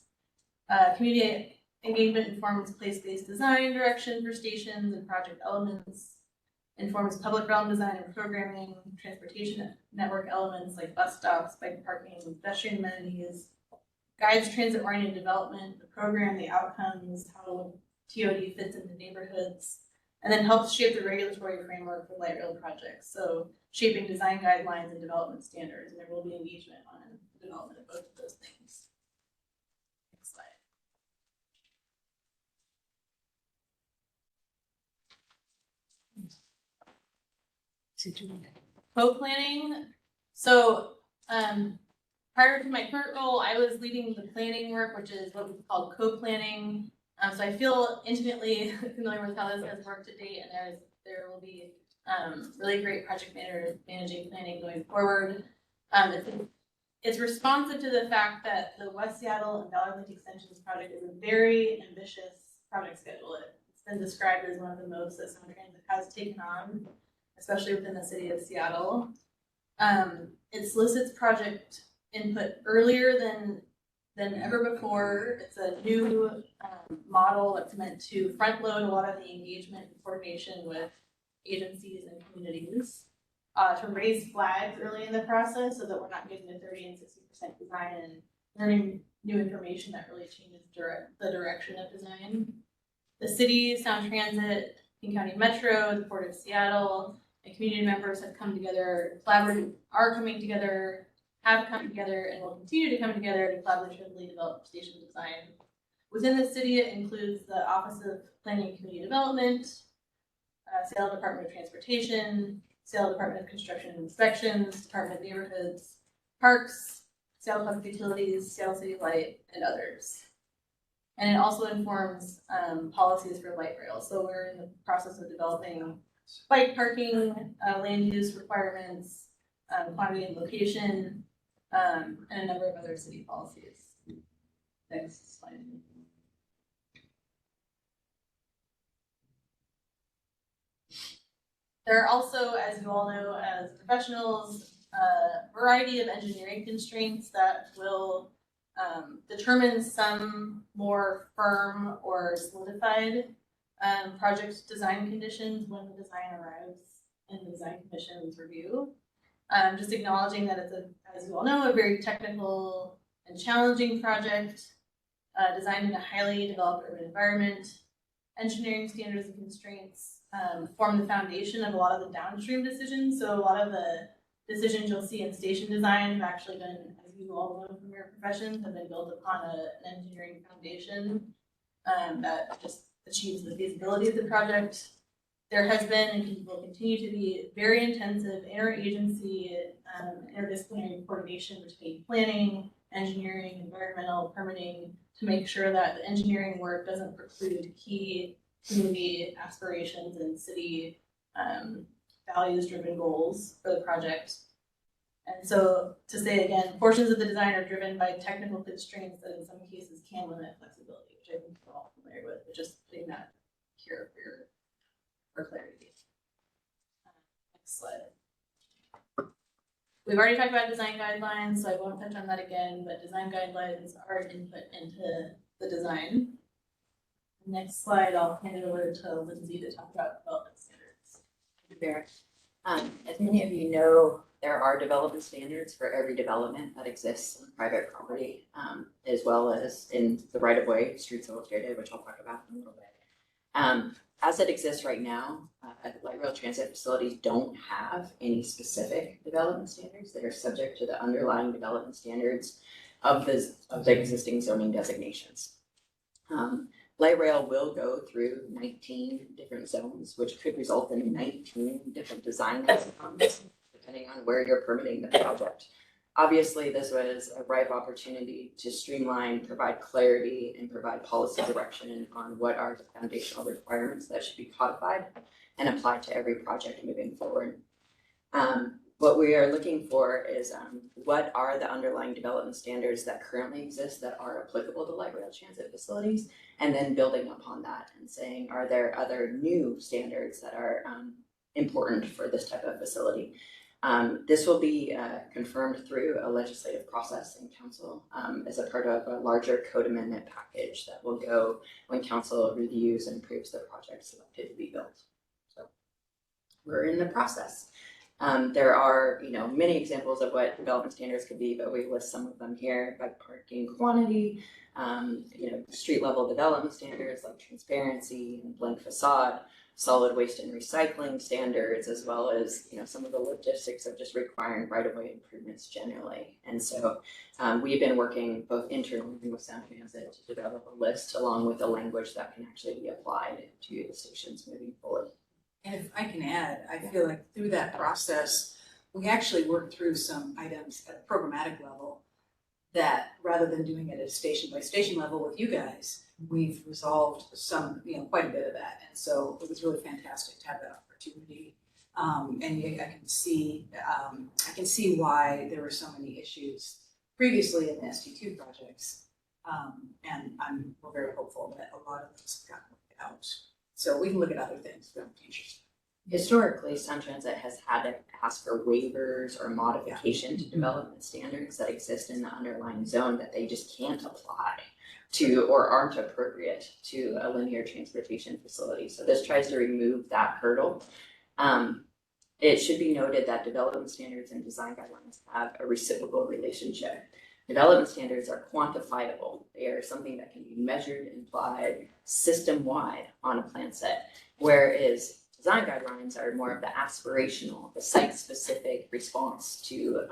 Community engagement informs place-based design direction for stations and project elements, informs public realm design and programming, transportation network elements like bus stops, bike parking, pedestrian amenities, guides transit-oriented development, the program, the outcomes, how TOD fits into neighborhoods, and then helps shape the regulatory framework for light rail projects. So shaping design guidelines and development standards, and there will be engagement on the development of both of those things. Next slide. Co-planning, so, prior to my current role, I was leading the planning work, which is what we call co-planning. So I feel intimately familiar with how this has worked to date, and there will be, really great project managing planning going forward. It's responsive to the fact that the West Seattle and Valley Link Extensions project is a very ambitious project schedule. It's been described as one of the most that Sound Transit has taken on, especially within the city of Seattle. It solicits project input earlier than ever before. It's a new model that's meant to front load a lot of the engagement and coordination with agencies and communities. To raise flags early in the process so that we're not getting to 30 and 60% design and learning new information that really changes the direction of design. The city, Sound Transit, King County Metro, the Port of Seattle, and community members have come together, are coming together, have come together, and will continue to come together to collaboratively develop station design. Within the city, it includes the Office of Planning and Community Development, Seattle Department of Transportation, Seattle Department of Construction and Inspections, Department of Neighborhoods, Parks, Seattle Public Utilities, Seattle City Light, and others. And it also informs policies for light rail. So we're in the process of developing bike parking, land use requirements, quantity and location, and a number of other city policies. Next slide. There are also, as you all know, as professionals, a variety of engineering constraints that will determine some more firm or solidified project design conditions when the design arrives in the design commission's review. Just acknowledging that it's as you all know, a very technical and challenging project designed in a highly developed urban environment. Engineering standards and constraints form the foundation of a lot of the downstream decisions. So a lot of the decisions you'll see in station design have actually been, as you all know from your professions, have been built upon an engineering foundation that just achieves the feasibility of the project. There has been and will continue to be very intensive interagency, interdisciplinary coordination between planning, engineering, environmental, permitting, to make sure that the engineering work doesn't preclude key community aspirations and city values-driven goals for the project. And so, to say again, portions of the design are driven by technical constraints that in some cases can limit flexibility, which I think we're all familiar with, but just putting that here for clarity. Next slide. We've already talked about design guidelines, so I won't touch on that again, but design guidelines are input into the design. Next slide, I'll hand it over to Lindsay to talk about development standards. Thank you, Barrett. As many of you know, there are development standards for every development that exists on private property, as well as in the right-of-way, streets illustrated, which I'll talk about in a little bit. As it exists right now, light rail transit facilities don't have any specific development standards that are subject to the underlying development standards of the existing zoning designations. Light rail will go through 19 different zones, which could result in 19 different design outcomes, depending on where you're permitting the project. Obviously, this was a ripe opportunity to streamline, provide clarity, and provide policy direction on what are the foundational requirements that should be codified and applied to every project moving forward. What we are looking for is what are the underlying development standards that currently exist that are applicable to light rail transit facilities, and then building upon that and saying, are there other new standards that are important for this type of facility? This will be confirmed through a legislative process in council as a part of a larger code amendment package that will go when council reviews and approves the project selected to be built. So we're in the process. There are, many examples of what development standards could be, but we list some of them here: bike parking quantity, street level development standards like transparency and blank facade, solid waste and recycling standards, as well as, some of the logistics of just requiring right-of-way improvements generally. And so we've been working both internally with Sound Transit to develop a list along with the language that can actually be applied to the stations moving forward. And if I can add, I feel like through that process, we actually worked through some items at a programmatic level that rather than doing it at a station by station level with you guys, we've resolved some, quite a bit of that. And so it was really fantastic to have that opportunity. I can see why there were so many issues previously in the ST2 projects. And we're very hopeful that a lot of those got worked out. So we can look at other things for the future. Historically, Sound Transit has had to ask for waivers or modification to development standards that exist in the underlying zone that they just can't apply to or aren't appropriate to a linear transportation facility. So this tries to remove that hurdle. It should be noted that development standards and design guidelines have a reciprocal relationship. Development standards are quantifiable. They are something that can be measured and applied system-wide on a plan set, whereas design guidelines are more of the aspirational, the site-specific response to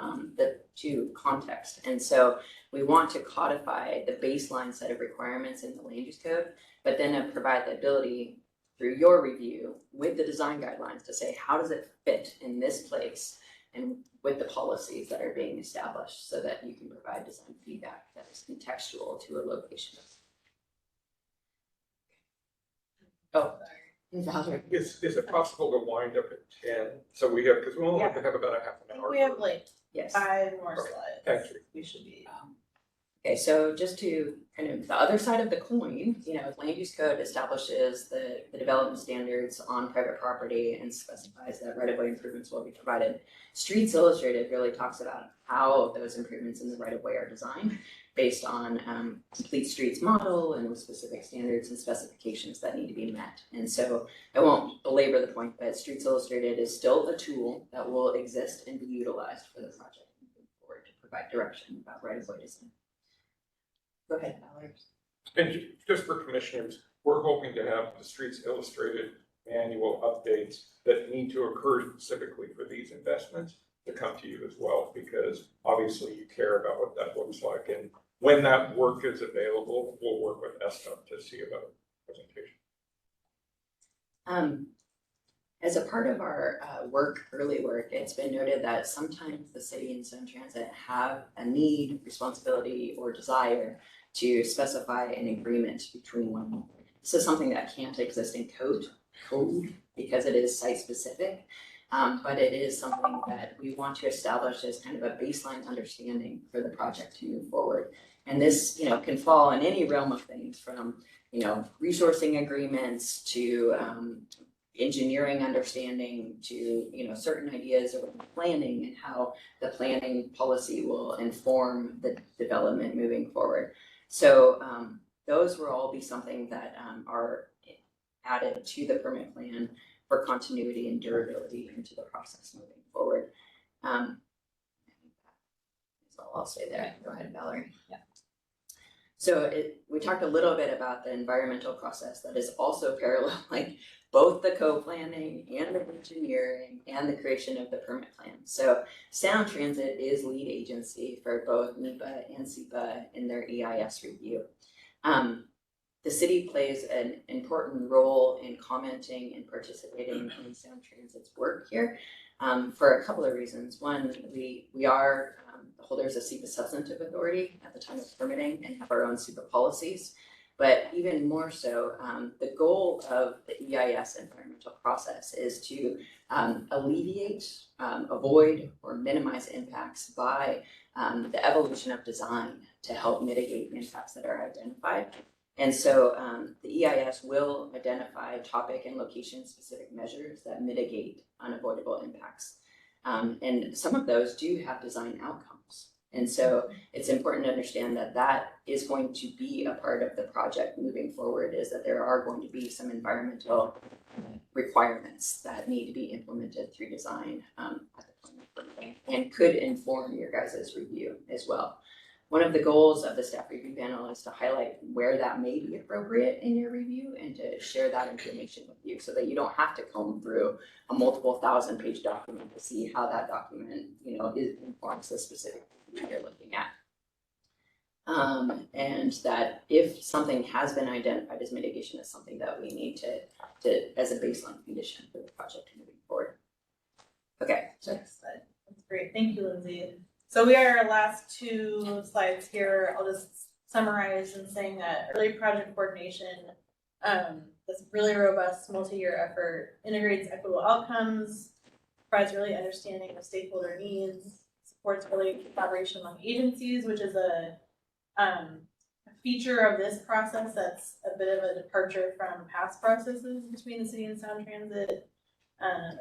context. And so we want to codify the baseline set of requirements in the land use code, but then provide the ability through your review with the design guidelines to say, how does it fit in this place and with the policies that are being established so that you can provide design feedback that is contextual to a location. Oh, Valerie. Is it possible to wind up at 10? So we have, because we only have to have about a half I an think hour. we have like Yes. 5 more Okay, slides. thank you. We should be. Okay, so just to kind of the other side of the coin, land use code establishes the development standards on private property and specifies that right-of-way improvements will be provided. Streets Illustrated really talks about how those improvements in the right-of-way are designed based on complete streets model and with specific standards and specifications that need to be met. And so I won't belabor the point, but Streets Illustrated is still a tool that will exist and be utilized for the project moving forward to provide direction about right-of-way design. Go ahead, Valerie. And just for commissioners, we're hoping to have the Streets Illustrated manual updates that need to occur specifically for these investments to come to you as well, because obviously you care about what that looks like. And when that work is available, we'll work with ESTA to see about presentation. As a part of our early work, it's been noted that sometimes the city and Sound Transit have a need, responsibility, or desire to specify an agreement between one another. This is something that can't exist in code because it is site specific, but it is something that we want to establish as kind of a baseline understanding for the project to move forward. And this, can fall in any realm of things from, resourcing agreements to engineering understanding to certain ideas of planning and how the planning policy will inform the development moving forward. So those will all be something that are added to the permit plan for continuity and durability into the process moving forward. So I'll stay there. Go ahead, Valerie. Yeah. So we talked a little bit about the environmental process that is also paralleling both the co-planning and the engineering and the creation of the permit plan. So Sound Transit is lead agency for both NEPA and SEPA in their EIS review. The city plays an important role in commenting and participating in Sound Transit's work here for a couple of reasons. One, we are the holders of SEPA substantive authority at the time of permitting and have our own SEPA policies. But even more so, the goal of the EIS environmental process is to alleviate, avoid, or minimize impacts by the evolution of design to help mitigate impacts that are identified. And so the EIS will identify topic and location specific measures that mitigate unavoidable impacts. And some of those do have design outcomes. And so it's important to understand that that is going to be a part of the project moving forward, is that there are going to be some environmental requirements that need to be implemented through design at the point of permitting and could inform your guys' review as well. One of the goals of the staff review panel is to highlight where that may be appropriate in your review and to share that information with you so that you don't have to comb through a multiple 1,000-page document to see how that document, informs the specific review you're looking at. And that if something has been identified as mitigation, is something that we need to as a baseline condition for the project. project moving forward. Okay, next slide. That's great. Thank you, Lindsay. So we are our last two slides here. I'll just summarize in saying that early project coordination, this really robust multi-year effort, integrates equitable outcomes, provides really understanding of stakeholder needs, supports early collaboration among agencies, which is a feature of this process that's a bit of a departure from past processes between the city and Sound Transit.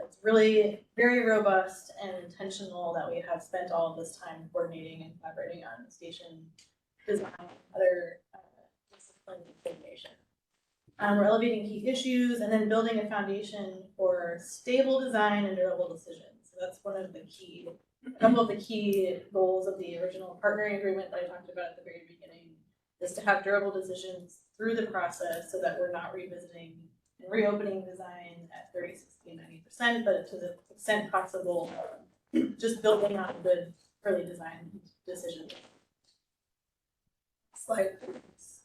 It's really very robust and intentional that we have spent all of this time coordinating and collaborating on station design and other discipline coordination. We're elevating key issues and then building a foundation for stable design and durable decisions. So that's one of the key, a couple of the key goals of the original partnering agreement that I talked about at the very beginning, is to have durable decisions through the process so that we're not revisiting and reopening design at 30, 60, and 90%, but to the extent possible, just building on good early design decisions. Slide, please.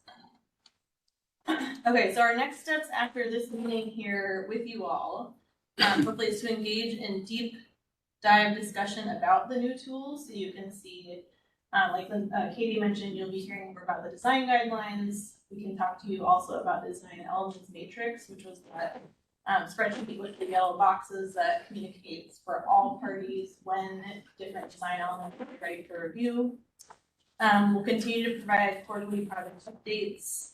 Okay, so our next steps after this meeting here with you all, hopefully, is to engage in deep dive discussion about the new tools, so you can see, like Katie mentioned, you'll be hearing more about the design guidelines. We can talk to you also about the design elements matrix, which was that spreadsheet with the yellow boxes that communicates for all parties when different design elements are ready for review. We'll continue to provide quarterly project updates.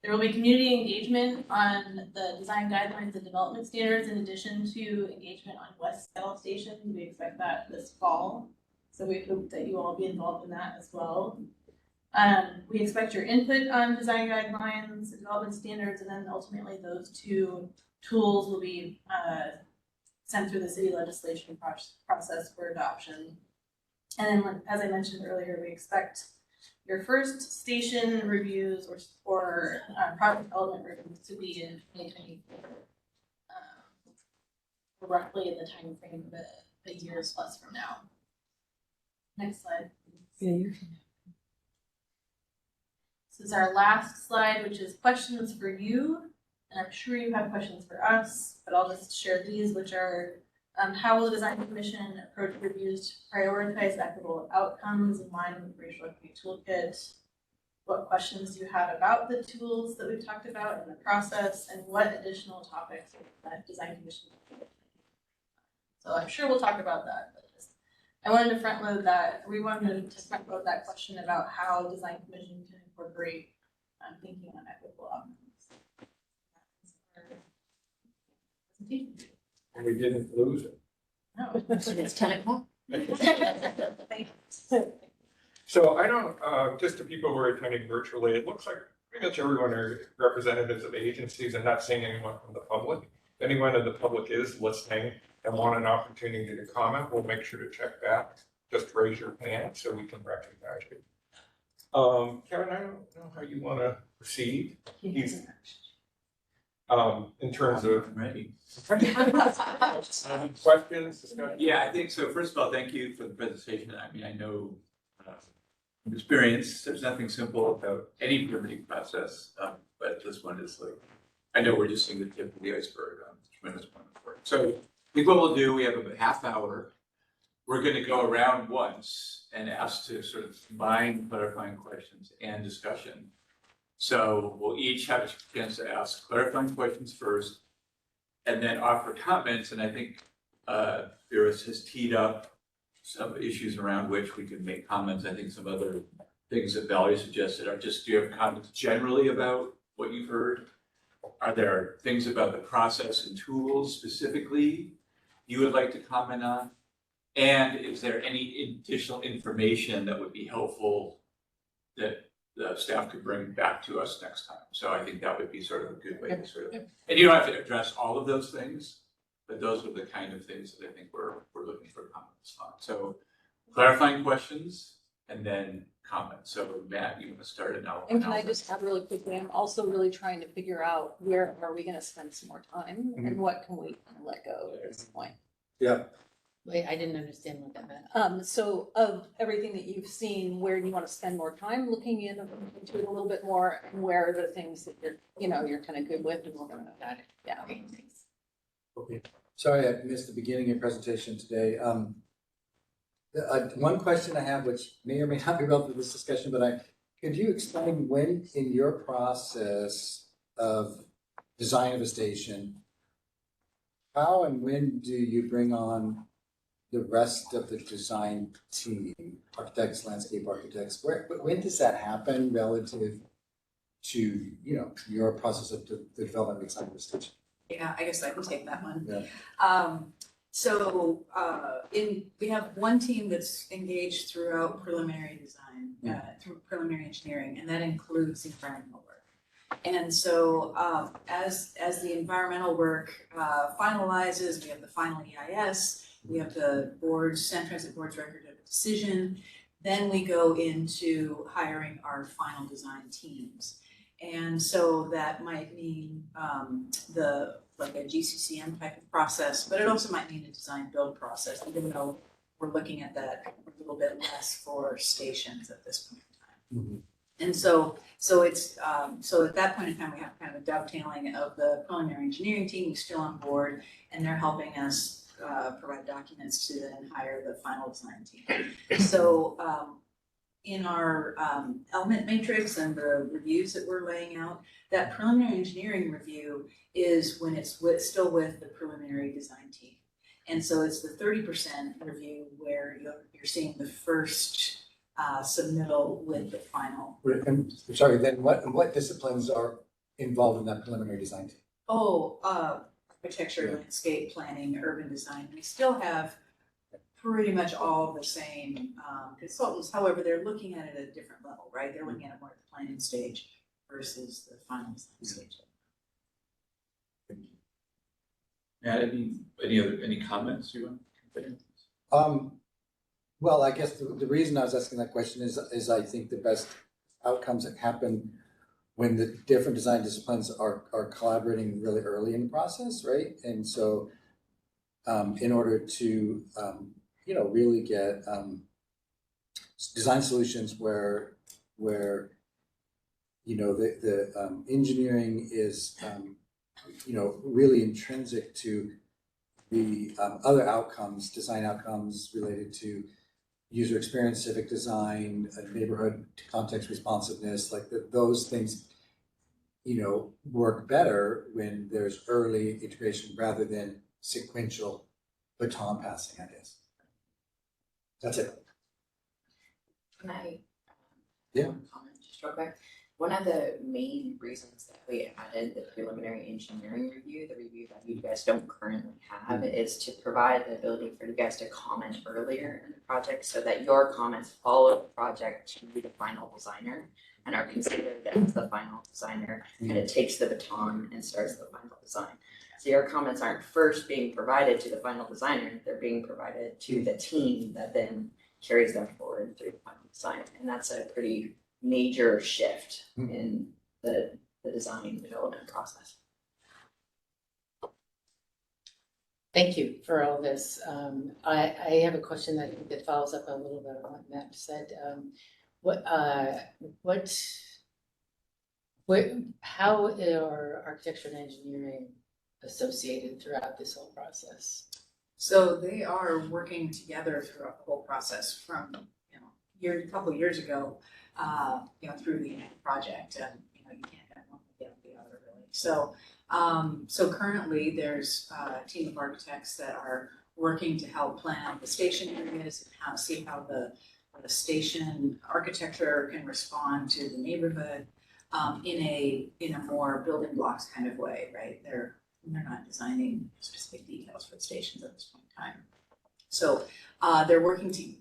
There will be community engagement on the design guidelines and development standards, in addition to engagement on Wsble station. We expect that this fall. So we hope that you all be involved in that as well. We expect your input on design guidelines, development standards, and then ultimately those two tools will be sent through the city legislation process for adoption. And then, as I mentioned earlier, we expect your first station reviews or project development reviews to be in 2024, roughly in the time frame of a year plus from now. Next slide. This is our last slide, which is questions for you. And I'm sure you have questions for us, but I'll just share these, which are how will the Design Commission approach reviews to prioritize equitable outcomes in line with the Racial Equity Toolkit? What questions do you have about the tools that we've talked about in the process, and what additional topics that Design Commission? So I'm sure we'll talk about that, but I wanted to front load that. We wanted to front load that question about how Design Commission can incorporate thinking on equitable outcomes. And we didn't lose it. No. It's 10 o'clock. So I don't, just to people who are attending virtually, it looks like pretty much everyone are representatives of agencies and not seeing anyone from the public. If anyone in the public is listening and want an opportunity to comment, we'll make sure to check back. Just raise your hand so we can recognize you. Kevin, I don't know how you want to proceed. In terms of Ready. questions, discussion? Yeah, I think so. First of all, thank you for the presentation. I mean, I know from experience, there's nothing simple about any permitting process, but this one is like, I know we're just seeing the tip of the iceberg on tremendous amount of work. So I think what we'll do, we have a half hour. We're going to go around once and ask to sort of combine clarifying questions and discussion. So we'll each have a chance to ask clarifying questions first and then offer comments. And I think Iris has teed up some issues around which we can make comments. I think some other things that Valerie suggested are just, do you have comments generally about what you've heard? Are there things about the process and tools specifically you would like to comment on? And is there any additional information that would be helpful that the staff could bring back to us next time? So I think that would be sort of a good way to sort of, and you don't have to address all of those things, but those are the kind of things that I think we're looking for comments on. So clarifying questions and then comments. So Matt, you want to start it now? And can I just add really quickly, I'm also really trying to figure out where are we gonna spend some more time and what can we let go at this point? Yeah. Wait, I didn't understand what that meant. So of everything that you've seen, where do you want to spend more time looking into it a little bit more, and where are the things that you're kind of good with and we're gonna, Got it. yeah. Okay, thanks. Okay. Sorry, I missed the beginning of your presentation today. One question I have, which may or may not be relevant to this discussion, but could you explain when in your process of design of a station, how and when do you bring on the rest of the design team, architects, landscape architects? When does that happen relative to, your process of the development of design of a station? Yeah, I guess I can take that one. Yeah. We have one team that's engaged throughout preliminary design, through preliminary engineering, and that includes environmental work. And so, as the environmental work finalizes, we have the final EIS, we have the Sound Transit Board's record of decision, then we go into hiring our final design teams. And so that might mean like a GCCM type of process, but it also might mean a design build process, even though we're looking at that a little bit less for stations at this point in time. Mm-hmm. And so it's so at that point in time we have kind of a dovetailing of the preliminary engineering team who's still on board, and they're helping us provide documents to then hire the final design team. So in our element matrix and the reviews that we're laying out, that preliminary engineering review is when it's still with the preliminary design team. And so it's the 30% review where you're seeing the first submittal with the final. And sorry, then what disciplines are involved in that preliminary design team? Architecture, landscape planning, urban design. We still have pretty much all the same consultants. However, they're looking at it at a different level, right? They're looking at it more at the planning stage versus the final design stage. Matt, any comments you want? Well, I guess the reason I was asking that question is I think the best outcomes that happen when the different design disciplines are collaborating really early in the process, right? And so in order to really get design solutions where the engineering is really intrinsic to the other outcomes, design outcomes related to user experience, civic design, neighborhood context responsiveness, like those things, work better when there's early integration rather than sequential baton passing, I guess. That's it. Can I Yeah. comment just real quick? One of the main reasons that we added the preliminary engineering review, the review that you guys don't currently have, is to provide the ability for you guys to comment earlier in the project so that your comments follow the project to the final designer and are considered as the final designer, and it takes the baton and starts the final design. So your comments aren't first being provided to the final designer, they're being provided to the team that then carries them forward through the final design. And that's a pretty major shift in the design development process. Thank you for all this. I have a question that follows up a little bit on what Matt said. How are architecture and engineering associated throughout this whole process? So they are working together throughout the whole process from a couple of years ago, through the project, and you can't have one without the other really. So currently there's a team of architects that are working to help plan out the station areas and see how the station architecture can respond to the neighborhood in a more building blocks kind of way, right? They're not designing specific details for the stations at this point in time. So they're working to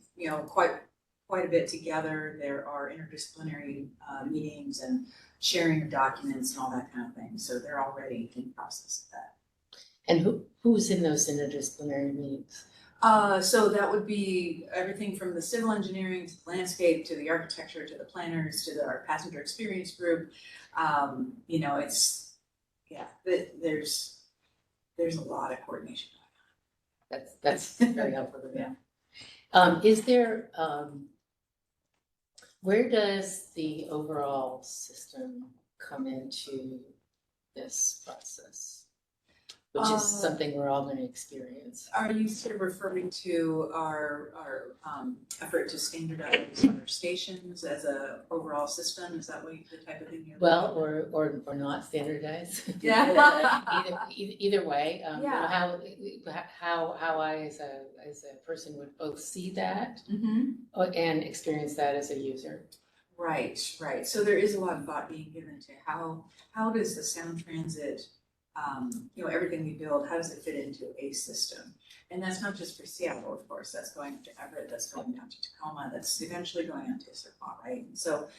quite a bit together. There are interdisciplinary meetings and sharing of documents and all that kind of thing. So they're already in the process of that. And who's in those interdisciplinary meetings? So that would be everything from the civil engineering to the landscape to the architecture to the planners to our passenger experience group. There's a lot of coordination going on. That's very helpful to know. Is there where does the overall system come into this process? which is something we're all gonna experience. Are you sort of referring to our effort to standardize our stations as a overall system? Is that the type of thing you're? Well, or not standardized. Yeah. Either way, you know, Yeah. how I as a person would both see that Mm-hmm. and experience that as a user. Right. So there is a lot of thought being given to how does the sound transit, you know, everything we build, how does it fit into a system? And that's not just for Seattle, of course, that's going to Everett, that's going down to Tacoma, that's eventually going on to Issaquah, right? And so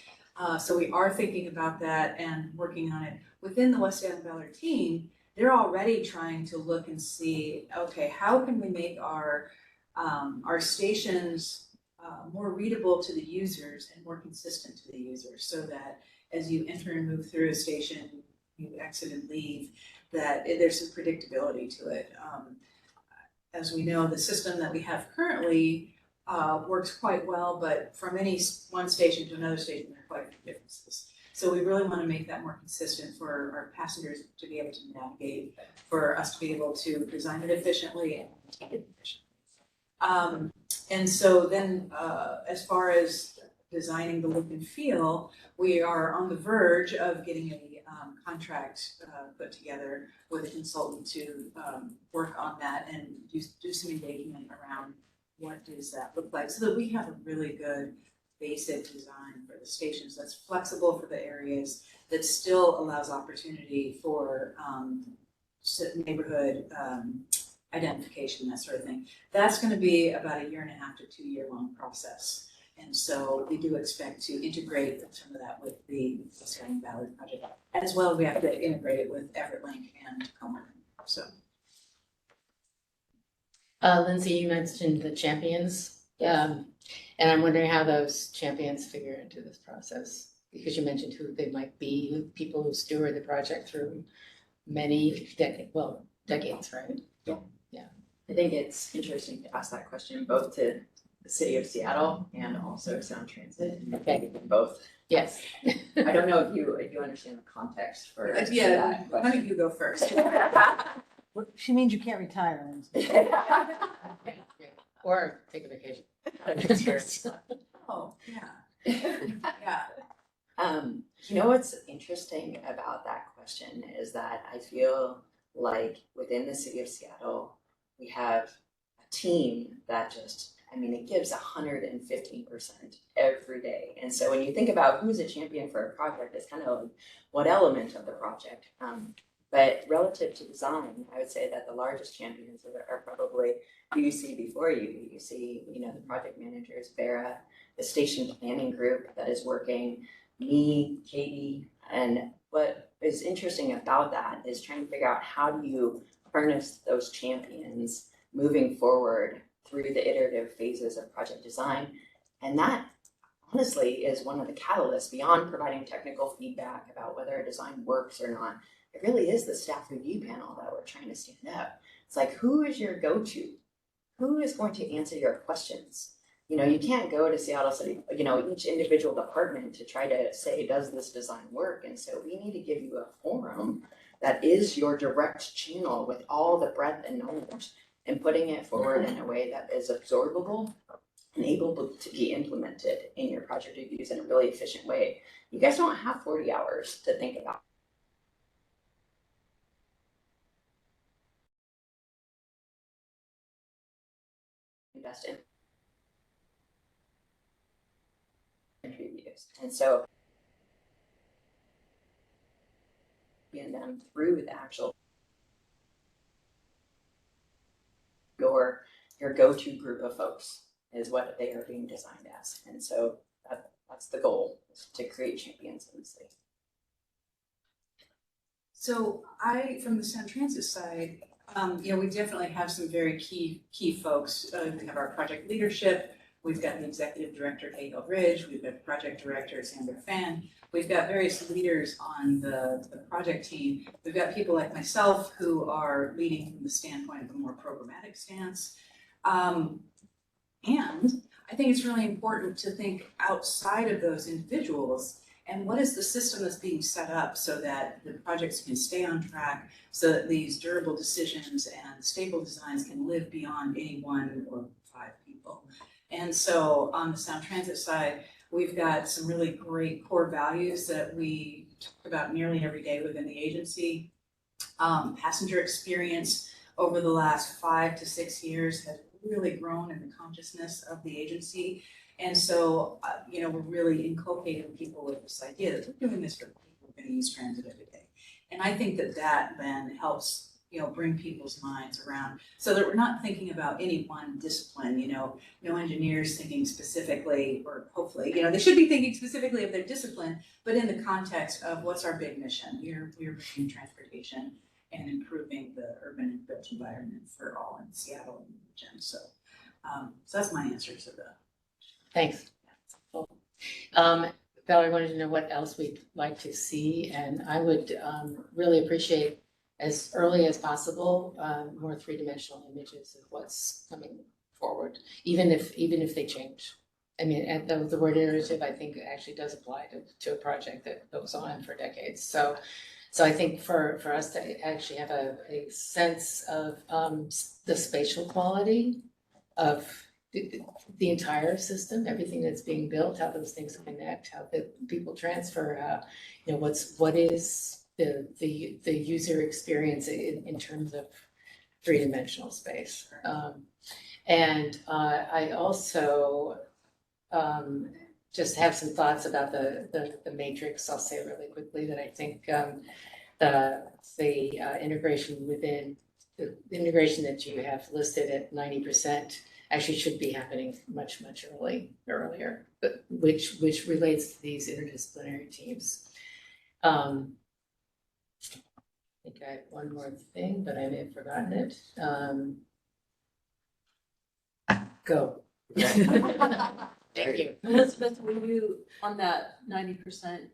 we are thinking about that and working on it. Within the Wsble Ballard team, they're already trying to look and see, okay, how can we make our stations more readable to the users and more consistent to the users, so that as you enter and move through a station, you exit and leave, that there's some predictability to it. As we know, the system that we have currently works quite well, but from one station to another station, there are quite a few differences. So we really want to make that more consistent for our passengers to be able to navigate, for us to be able to design it efficiently and maintain it efficiently. And so then, as far as designing the look and feel, we are on the verge of getting a contract put together with a consultant to work on that and do some engagement around what does that look like, so that we have a really good basic design for the stations that's flexible for the areas, that still allows opportunity for neighborhood identification, that sort of thing. That's going to be about a 1.5 to 2 year long process. And so we do expect to integrate some of that with the Wsble Ballard project. As well, we have to integrate it with Everett Link and Tacoma. So. Lindsay, you mentioned the champions, and I'm wondering how those champions figure into this process, because you mentioned who they might be, people who steward the project through many decades, right? Yeah. I think it's interesting to ask that question both to the city of Seattle and also Sound Transit. Okay. Both. Yes. I don't know if you understand the context for that Why don't you go first? She means you can't retire. Or take a vacation. Oh, yeah. You know what's interesting about that question is that I feel like within the city of Seattle, we have a team that just, I mean, it gives 115% every day. And so when you think about who's a champion for a project, it's kind of like what element of the project. But relative to design, I would say that the largest champions are probably who you see before you. You see, you know, the project managers, Vera, the station planning group that is working, me, Katie. And what is interesting about that is trying to figure out how do you harness those champions moving forward through the iterative phases of project design. And that honestly is one of the catalysts beyond providing technical feedback about whether a design works or not. It really is the staff review panel that we're trying to stand up. It's like, who is your go-to? Who is going to answer your questions? You know, you can't go to Seattle City, you know, each individual department to try to say, does this design work? And so we need to give you a forum that is your direct channel with all the breadth and knowledge, and putting it forward in a way that is absorbable and able to be implemented in your project reviews in a really efficient way. You guys don't have 40 hours to think about. Invest in reviews. And so in them through the actual your go-to group of folks is what they are being designed as. And so that's the goal, is to create champions in the city. So from the Sound Transit side, you know, we definitely have some very key folks. We have our project leadership. We've got the executive director, Hagel Ridge. We've got project director, Sandra Fan. We've got various leaders on the project team. We've got people like myself who are leading from the standpoint of a more programmatic stance. And I think it's really important to think outside of those individuals And what is the system that's being set up so that the projects can stay on track, so that these durable decisions and stable designs can live beyond any one or 5 people. And so on the Sound Transit side, we've got some really great core values that we talk about nearly every day within the agency. Passenger experience over the last 5 to 6 years has really grown in the consciousness of the agency. And so, you know, we're really inculcating people with this idea that we're doing this for the people who are going to use transit every day. And I think that that then helps, you know, bring people's minds around so that we're not thinking about any one discipline, you know, no engineers thinking specifically, or hopefully, you know, they should be thinking specifically of their discipline, but in the context of what's our big mission. We're bringing transportation and improving the urban and built environment for all in Seattle and the region. So that's my answer to the. Thanks. Valerie wanted to know what else we'd like to see, and I would really appreciate, as early as possible, more three-dimensional images of what's coming forward, even if they change. I mean, and the word iterative, I think, actually does apply to a project that goes on for decades. So I think for us to actually have a sense of the spatial quality of the entire system, everything that's being built, how those things connect, how the people transfer, you know, what is the user experience in terms of three-dimensional space. And I also just have some thoughts about the matrix. I'll say really quickly that I think the integration within the integration that you have listed at 90% actually should be happening much earlier, but which relates to these interdisciplinary teams. I think I had one more thing, but I may have forgotten it. Go. Thank you. Elizabeth, were you on that 90%?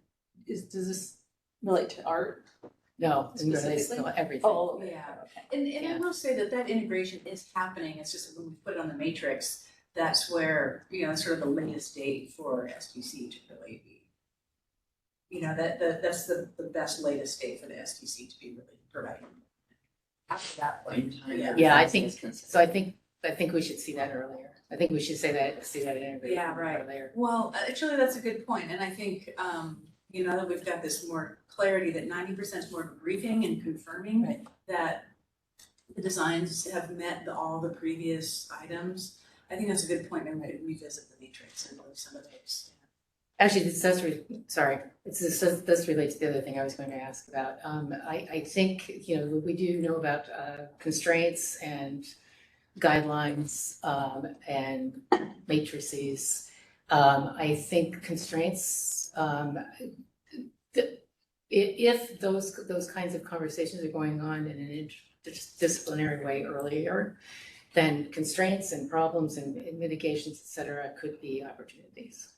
Does this relate to art? No, it relates to everything. Oh, Yeah. okay. And I will say that integration is happening. It's just when we put it on the matrix, that's where, you know, sort of the latest date for STC to really be, you know, that's the best latest date for the STC to be really providing. After that point in time. Yeah, I think so. I think we should see that earlier. I think we should see that integration Yeah, right. earlier. Well, actually, that's a good point. And I think, you know, that we've got this more clarity that 90% is more of a briefing and confirming that the designs have met all the previous items. I think that's a good point when we revisit the matrix and some of those. Actually, this does relate to the other thing I was going to ask about. I think, you know, we do know about constraints and guidelines and matrices. I think constraints, if those kinds of conversations are going on in an interdisciplinary way earlier, then constraints and problems and mitigations, et cetera, could be opportunities.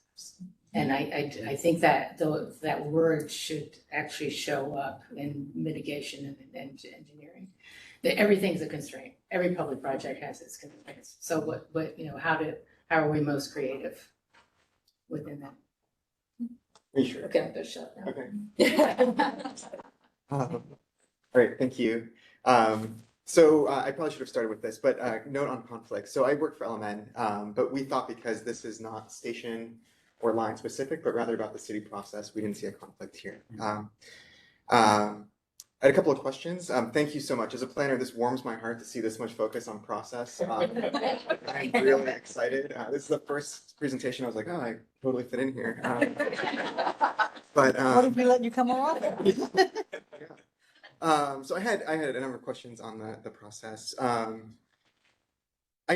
And I think that that word should actually show up in mitigation and engineering. Everything's a constraint. Every public project has its constraints. So what you know, how are we most creative within that? Are you sure? Okay, I'm gonna shut now. Okay. Great, thank you. So I probably should have started with this, but note on conflict. So I work for LMN, but we thought because this is not station or line specific, but rather about the city process, we didn't see a conflict here. I had a couple of questions. Thank you so much. As a planner, this warms my heart to see this much focus on process. I'm really excited. This is the first presentation I was like, oh, I totally fit in here. But What if we let you come more often? So I had a number of questions on the process. I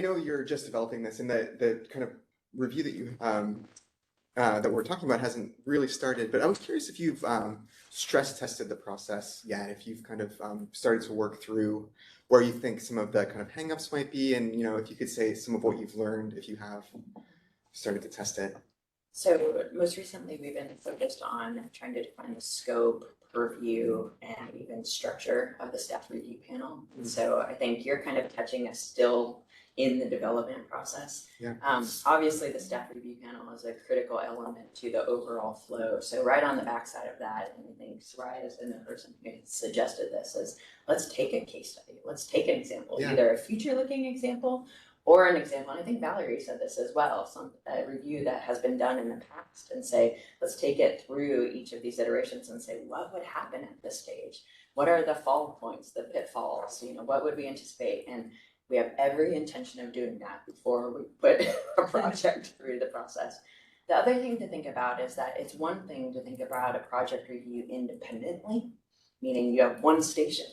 know you're just developing this, and the kind of review that you that we're talking about hasn't really started, but I was curious if you've stress tested the process yet, if you've kind of started to work through where you think some of the kind of hangups might be, and you know, if you could say some of what you've learned, if you have started to test it. So most recently, we've been focused on trying to define the scope, purview and even structure of the staff review panel. And so I think you're kind of touching us still in the development process. Yeah. Obviously, the staff review panel is a critical element to the overall flow. So right on the backside of that, and I think Soraya has been the person who suggested this, is let's take a case study. Let's take an example, Yeah. either a future-looking example or an example, and I think Valerie said this as well, a review that has been done in the past, and say, let's take it through each of these iterations and say, what would happen at this stage? What are the fall points, the pitfalls, what would we anticipate? And we have every intention of doing that before we put a project through the process. The other thing to think about is that it's one thing to think about a project review independently, meaning you have one station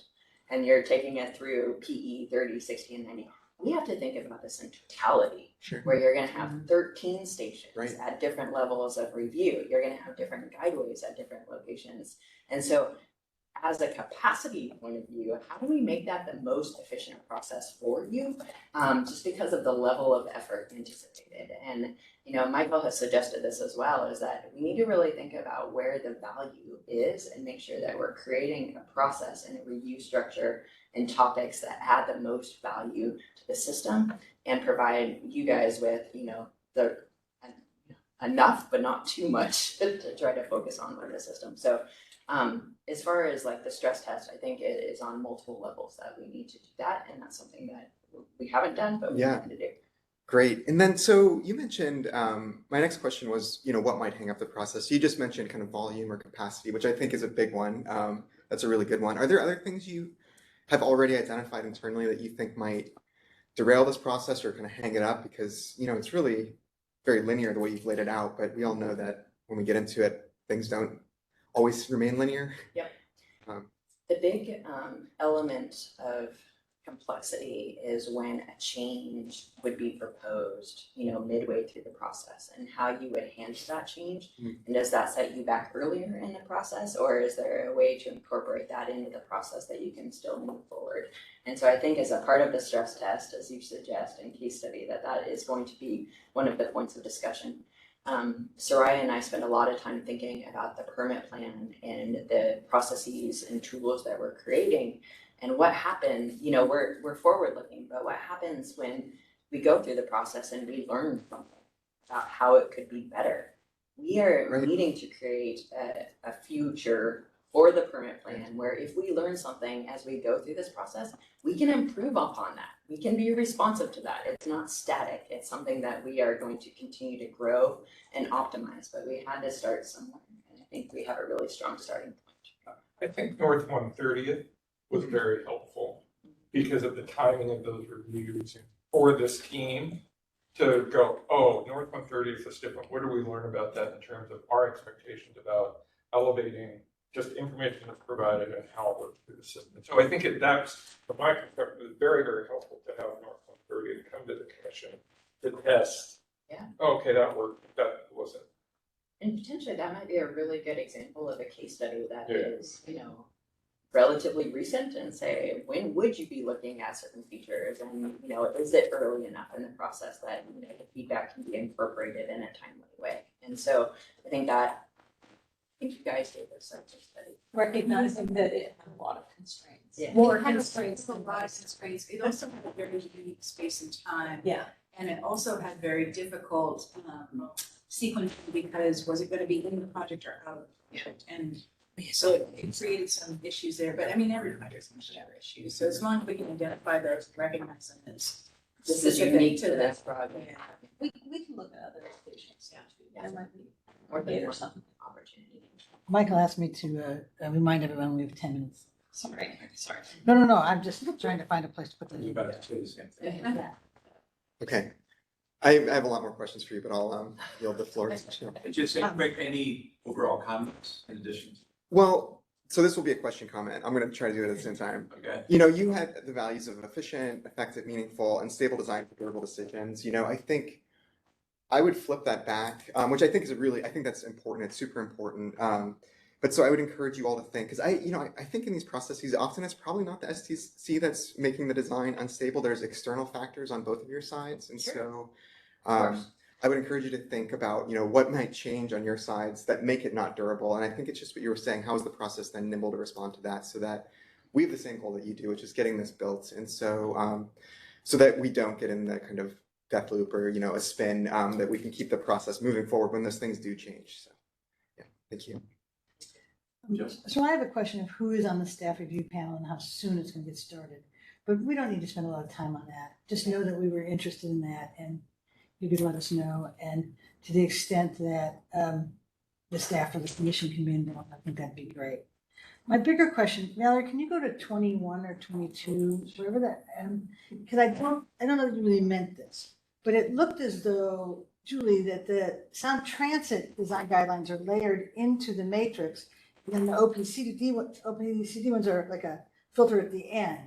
and you're taking it through PE 30, 60, and 90. We have to think about this in totality, Sure. where you're going to have 13 stations Right. at different levels of review. You're going to have different guideways at different locations. And so as a capacity point of view, how do we make that the most efficient process for you? Just because of the level of effort anticipated. And, Michael has suggested this as well, is that we need to really think about where the value is and make sure that we're creating a process and a review structure and topics that add the most value to the system and provide you guys with, the enough, but not too much to try to focus on with the system. So as far as like the stress test, I think it is on multiple levels that we need to do that. And that's something that we haven't done, but we plan to do. Great. And then, so you mentioned, my next question was, what might hang up the process? You just mentioned kind of volume or capacity, which I think is a big one. That's a really good one. Are there other things you have already identified internally that you think might derail this process or kind of hang it up? Because, it's really very linear the way you've laid it out, but we all know that when we get into it, things don't always remain linear. Yep. The big element of complexity is when a change would be proposed, midway through the process, and how you would handle that change. And does that set you back earlier in the process, or is there a way to incorporate that into the process that you can still move forward? And so I think as a part of the stress test, as you suggest in case study, that is going to be one of the points of discussion. Soraya and I spend a lot of time thinking about the permit plan and the processes and tools that we're creating. And what happened, we're forward looking, but what happens when we go through the process and we learn something about how it could be better? We are needing to create a future for the permit plan where if we learn something as we go through this process, we can improve upon that. We can be responsive to that. It's not static. It's something that we are going to continue to grow and optimize, but we had to start somewhere. And I think we have a really strong starting point. I think North 130th was very helpful because of the timing of those reviews for this team to go, oh, North 130th is different. What do we learn about that in terms of our expectations about elevating just information that's provided and how it works through the system? So I think that's, from my perspective, is very, very helpful to have North 130th come to the commission to test. Yeah. Okay, that worked. That wasn't. And potentially that might be a really good example of a case study that Yeah. is, relatively recent, and say, when would you be looking at certain features? And, is it early enough in the process that, the feedback can be incorporated in a timely way? And so I think you guys gave us such a study. Recognizing that it had a lot of constraints. Yeah. More constraints, a lot of constraints. It also had a very unique space and time. Yeah. And it also had very difficult sequencing because was it going to be in the project or out of the project? And so it created some issues there. But I mean, every project's going to have issues. So as long as we can identify those and recognize them as This is specific unique to the- this project. Yeah. We can look at other stations too. There might be Or data the or something. opportunity. Michael asked me to remind everyone we have 10 minutes. Sorry. No, I'm just trying to find a place to put I was the. about to say the same thing. Okay. I have a lot more questions for you, but I'll yield the floor to Michelle. And just say quick, any overall comments in addition? Well, so this will be a question comment. I'm going to try to do it at the same time. Okay. You had the values of efficient, effective, meaningful, and stable design for durable decisions. I think I would flip that back, which I think I think that's important. It's super important. But so I would encourage you all to think, because I think in these processes, often it's probably not the STC that's making the design unstable. There's external factors on both of your sides. And Sure. so I would encourage you to think about, what might change on your sides that make it not durable. And I think it's just what you were saying, how is the process then nimble to respond to that so that we have the same goal that you do, which is getting this built. And so that we don't get in that kind of death loop or, a spin, that we can keep the process moving forward when those things do change. So, yeah, thank you. So I have a question of who is on the staff review panel and how soon it's going to get started. But we don't need to spend a lot of time on that. Just know that we were interested in that and you could let us know. And to the extent that the staff or the commission can be involved, I think that'd be great. My bigger question, Mallory, can you go to 21 or 22, wherever that, because I don't know if you really meant this, but it looked as though, Julie, that the sound transit design guidelines are layered into the matrix, and then the OPCD ones are like a filter at the end.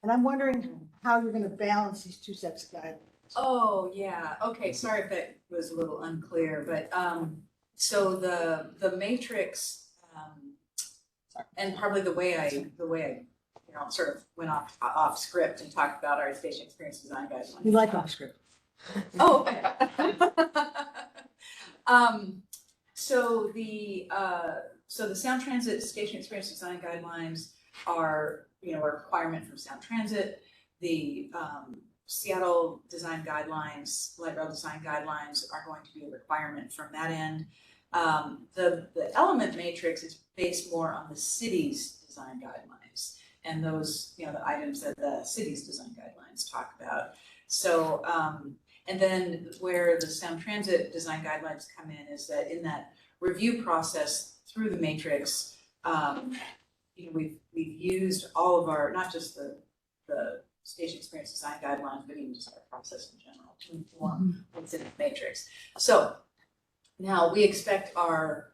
And I'm wondering how you're going to balance these two sets of guidelines. Oh, yeah, okay, sorry if that was a little unclear, but, so the matrix, and probably the way I sort of went off script and talked about our station experience design guidelines. You like off script. Oh, okay. So the Sound Transit Station Experience Design Guidelines are, a requirement from Sound Transit. The Seattle Design Guidelines, Light Rail Design Guidelines are going to be a requirement from that end. The element matrix is based more on the city's design guidelines and those, the items that the city's design guidelines talk about. So, and then where the Sound Transit design guidelines come in is that in that review process through the matrix, we've used all of our, not just the station experience design guidelines, but even just our process in general to inform what's in the matrix. So now we expect our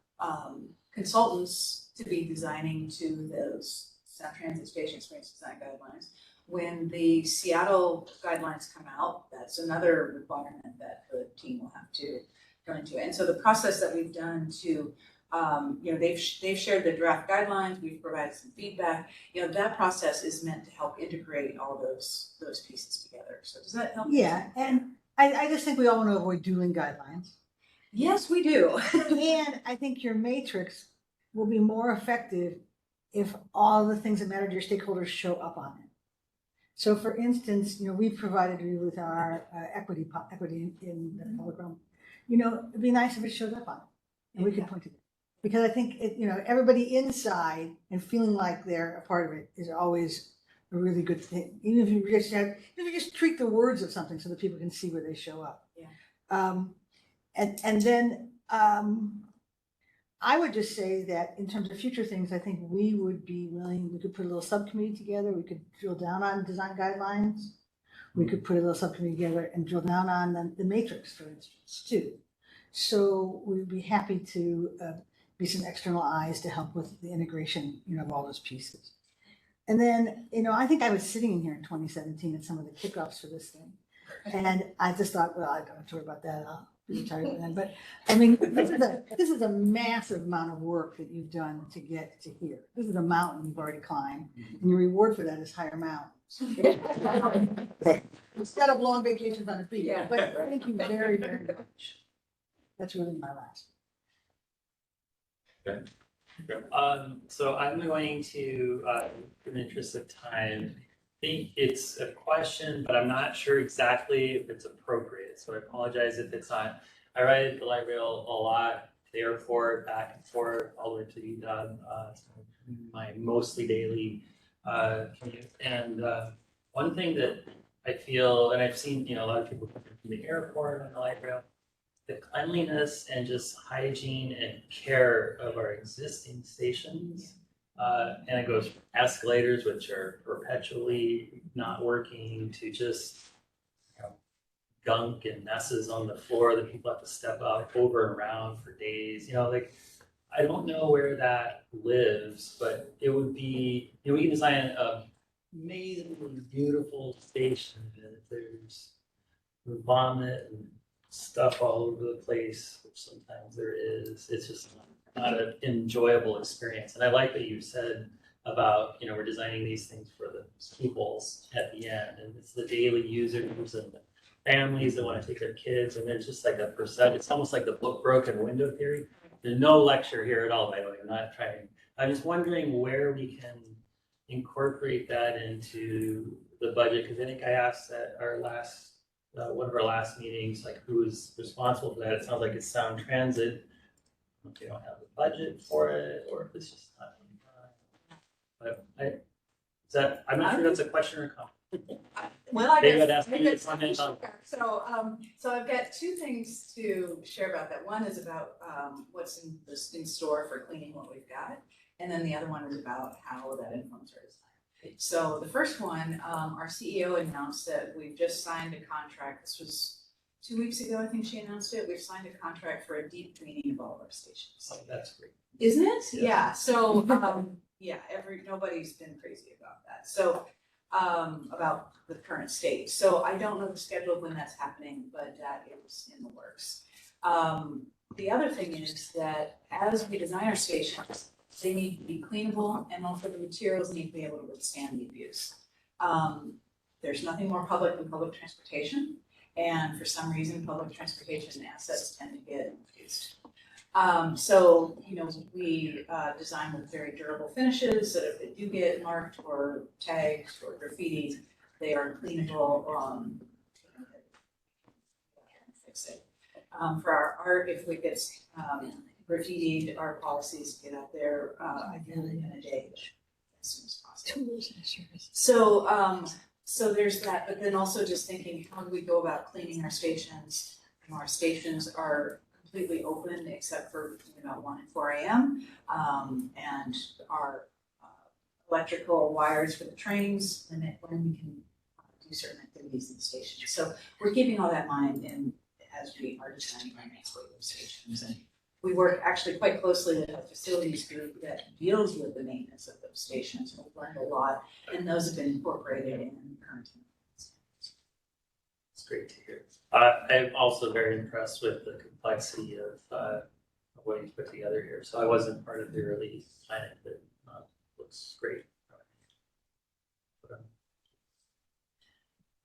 consultants to be designing to those Sound Transit Station Experience Design Guidelines. When the Seattle guidelines come out, that's another requirement that the team will have to go into. And so the process that we've done to, they've shared the draft guidelines, we've provided some feedback. That process is meant to help integrate all those pieces together. So does that help? Yeah, and I just think we all want to avoid dueling guidelines. Yes, we do. And I think your matrix will be more effective if all the things that matter to your stakeholders show up on it. So for instance, we've provided you with our equity in the public realm. It'd be nice if it showed up on it and we could point to it. Because I think, everybody inside and feeling like they're a part of it is always a really good thing. Even if you just treat the words of something so that people can see where they show up. Yeah. And then I would just say that in terms of future things, I think we would be willing, we could put a little subcommittee together, we could drill down on design guidelines. We could put a little subcommittee together and drill down on the matrix, for instance, too. So we'd be happy to be some external eyes to help with the integration, of all those pieces. And then, I think I was sitting in here in 2017 at some of the kickoffs for this thing. And I just thought, well, I don't have to worry about that. I'll be retired by then. But I mean, this is a massive amount of work that you've done to get to here. This is a mountain you've already climbed, and your reward for that is higher mountains. Instead of long vacations on the beach. Yeah. But thank you very, very much. That's really my last. So I'm going to, in the interest of time, think it's a question, but I'm not sure exactly if it's appropriate. So I apologize if it's not. I ride the light rail a lot, to the airport, back and forth, all the way to UW, my mostly daily commute. And one thing that I feel, and I've seen, a lot of people come from the airport on the light rail, the cleanliness and just hygiene and care of our existing stations. And it goes from escalators, which are perpetually not working, to just gunk and messes on the floor that people have to step up over and around for days. I don't know where that lives, but it would be, we can design an amazingly beautiful station, and if there's vomit and stuff all over the place, which sometimes there is, it's just not an enjoyable experience. And I like that you said about, we're designing these things for the peoples at the end, and it's the daily users and families that want to take their kids, and there's just like a percent, it's almost like the book broken window theory. There's no lecture here at all, by the way, I'm not trying. I'm just wondering where we can incorporate that into the budget, because I think I asked at our last, one of our last meetings, like who is responsible for that? It sounds like it's Sound Transit. If they don't have the budget for it, or if it's just not being done. But I'm not sure that's a question or a comment. Well, I David guess. asked me to comment on. So, so I've got two things to share about that. One is about, what's in store for cleaning what we've got. And then the other one is about how that informs our design. So the first one, our CEO announced that we've just signed a contract. This was 2 weeks ago, I think she announced it. We've signed a contract for a deep cleaning of all of our stations. Oh, that's great. Isn't it? Yes. Yeah, so, yeah, nobody's been crazy about that. So, about the current state. So I don't know the schedule of when that's happening, but that is in the works. The other thing is that as we design our stations, they need to be cleanable, and also the materials need to be able to withstand the abuse. There's nothing more public than public transportation, and for some reason, public transportation assets tend to get abused. So, you know, we design with very durable finishes that if they do get marked or tagged or graffitied, they are cleanable. Fix it. For our art, if it gets graffitied, our policies get out there ideally in a day as soon as possible. So, so there's that, but then also just thinking, how do we go about cleaning our stations? You know, our stations are completely open except for between about 1 and 4 a.m. And our electrical wires for the trains limit when we can do certain activities in the station. So we're keeping all that in mind as we are designing our next wave of stations. And we work actually quite closely with a facilities group that deals with the maintenance of those stations. We've learned a lot, and those have been incorporated in the current. It's great to hear. I'm also very impressed with the complexity of what you put together here. So I wasn't part of the early planning, but looks great.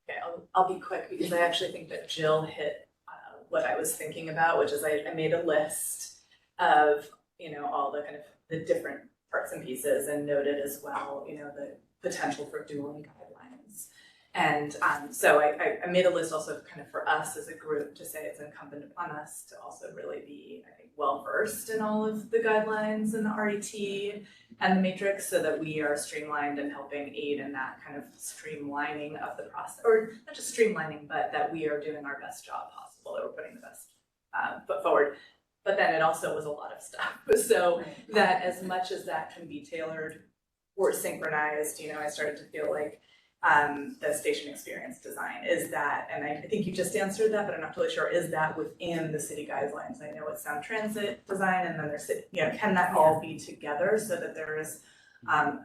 Okay, I'll be quick because I actually think that Jill hit what I was thinking about, which is I made a list of, you know, all the kind of the different parts and pieces, and noted as well, you know, the potential for dueling guidelines. And so I made a list also kind of for us as a group to say it's incumbent upon us to also really be, I think, well versed in all of the guidelines and the RET and the matrix, so that we are streamlined and helping aid in that kind of streamlining of the process, or not just streamlining, but that we are doing our best job possible, that we're putting the best foot forward. But then it also was a lot of stuff. So that as much as that can be tailored or synchronized, you know, I started to feel like the station experience design is that, and I think you just answered that, but I'm not totally sure, is that within the city guidelines? I know it's Sound Transit design, and then there's, you know, can that all be together so that there is,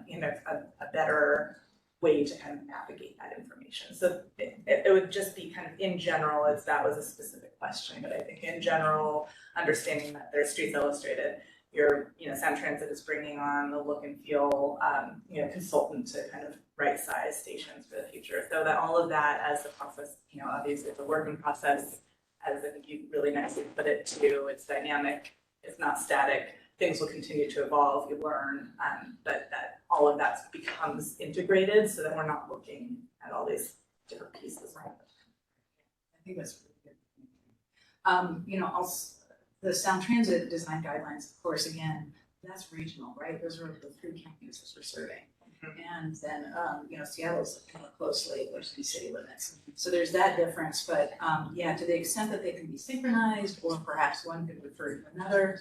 you know, a better way to kind of navigate that information? So it would just be kind of in general, as that was a specific question, but I think in general, understanding that there's Streets Illustrated, your, you know, Sound Transit is bringing on the look and feel, you know, consultant to kind of right size stations for the future. So that all of that as the process, you know, obviously it's a working process, as I think you really nicely put it too, it's dynamic, it's not static, things will continue to evolve, you learn, but that all of that becomes integrated so that we're not looking at all these different pieces. I think that's really good. You know, also, the Sound Transit design guidelines, of course, again, that's regional, right? Those are the 3 campuses we're serving. And then, you know, Seattle's more closely within city limits. So there's that difference, but yeah, to the extent that they can be synchronized, or perhaps one could refer to another.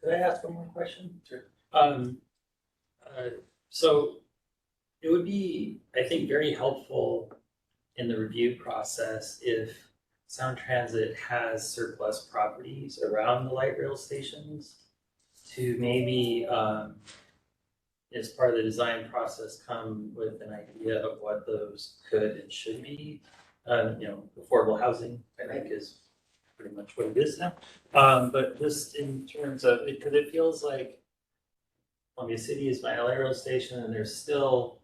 Could I ask one more question? Sure. So it would be, I think, very helpful in the review process if Sound Transit has surplus properties around the light rail stations to maybe, as part of the design process, come with an idea of what those could and should be. You know, affordable housing, I think, is pretty much what it is now. But just in terms of it, because it feels like Columbia City is my LA rail station, and there's still,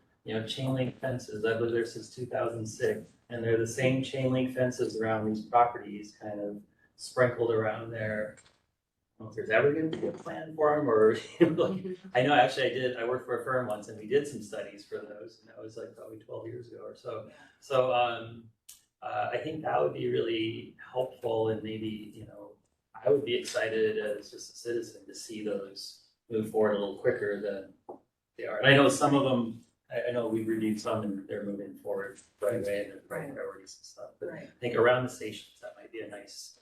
chain link fences. I've lived there since 2006, and they're the same chain link fences around these properties, kind of sprinkled around there. I don't know if there's ever going to be a plan for them, or I know actually I worked for a firm once, and we did some studies for those, and that was like probably 12 years ago or so. So I think that would be really helpful, and maybe I would be excited as just a citizen to see those move forward a little quicker than they are. And I know some of them, I know we reviewed some and they're moving forward right away and they're priorities and stuff. But I think around the stations, that might be a nice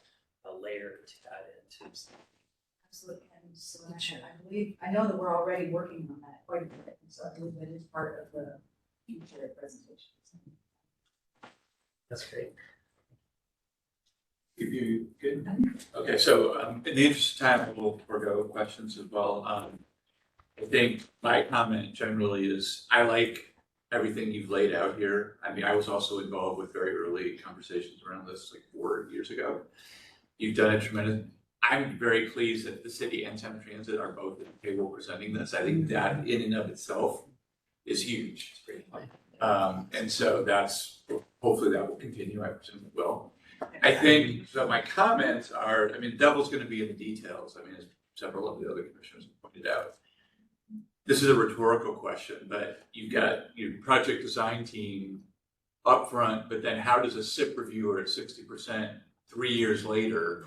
layer to add into. Absolutely, and so I know that we're already working on that quite a bit, and so I believe that is part of the future presentations. That's great. You good? Okay, so in the interest of time, we'll forego questions as well. I think my comment generally is I like everything you've laid out here. I mean, I was also involved with very early conversations around this like 4 years ago. You've done a tremendous. I'm very pleased that the city and Sound Transit are both at the table presenting this. I think that in and of itself is huge. And so that's, hopefully that will continue, I presume it will. I think, so my comments are, I mean, the devil's gonna be in the details. I mean, as several of the other commissioners have pointed out. This is a rhetorical question, but you've got your project design team up front, but then how does a SIP reviewer at 60% 3 years later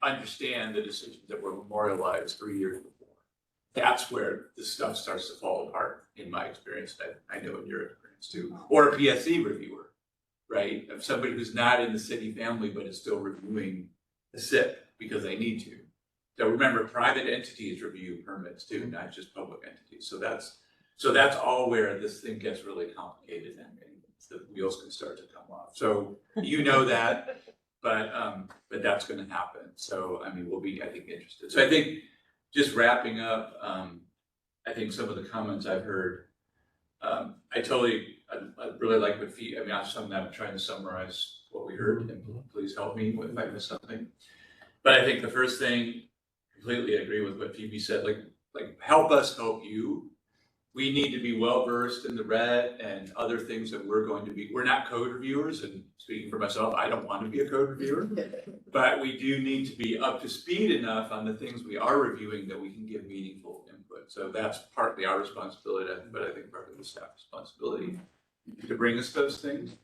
understand the decisions that were memorialized 3 years before? That's where this stuff starts to fall apart, in my experience. I know in your experience too. Or a PSC reviewer, right? Of somebody who's not in the city family, but is still reviewing a SIP because they need to. So remember, private entities review permits too, not just public entities. So that's all where this thing gets really complicated and the wheels can start to come off. So you know that. But that's going to happen. So I mean, we'll be, I think, interested. So I think just wrapping up, I think some of the comments I've heard, I really like what Phoebe. I mean, I'm trying to summarize what we heard, and please help me if I miss something. But I think the first thing, completely agree with what Phoebe said. Like help us help you. We need to be well versed in the red and other things that we're going to be. We're not code reviewers, and speaking for myself, I don't want to be a code reviewer, but we do need to be up to speed enough on the things we are reviewing that we can give meaningful input. So that's partly our responsibility, but I think partly the staff responsibility to bring us those things.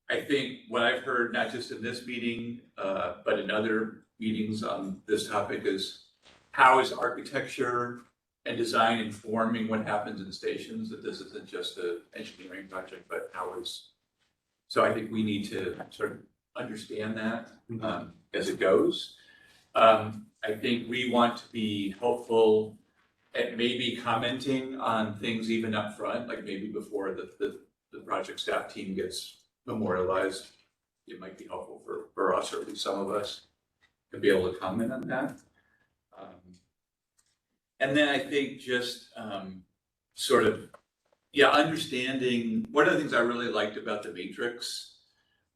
I think what I've heard, not just in this meeting, but in other meetings on this topic, is how is architecture and design informing what happens in stations, that this isn't just an engineering project, but how is, so I think we need to sort of understand that as it goes. I think we want to be helpful at maybe commenting on things even up front, like maybe before the project staff team gets memorialized. It might be helpful for us, or at least some of us, to be able to comment on that. And then I think just understanding, one of the things I really liked about the matrix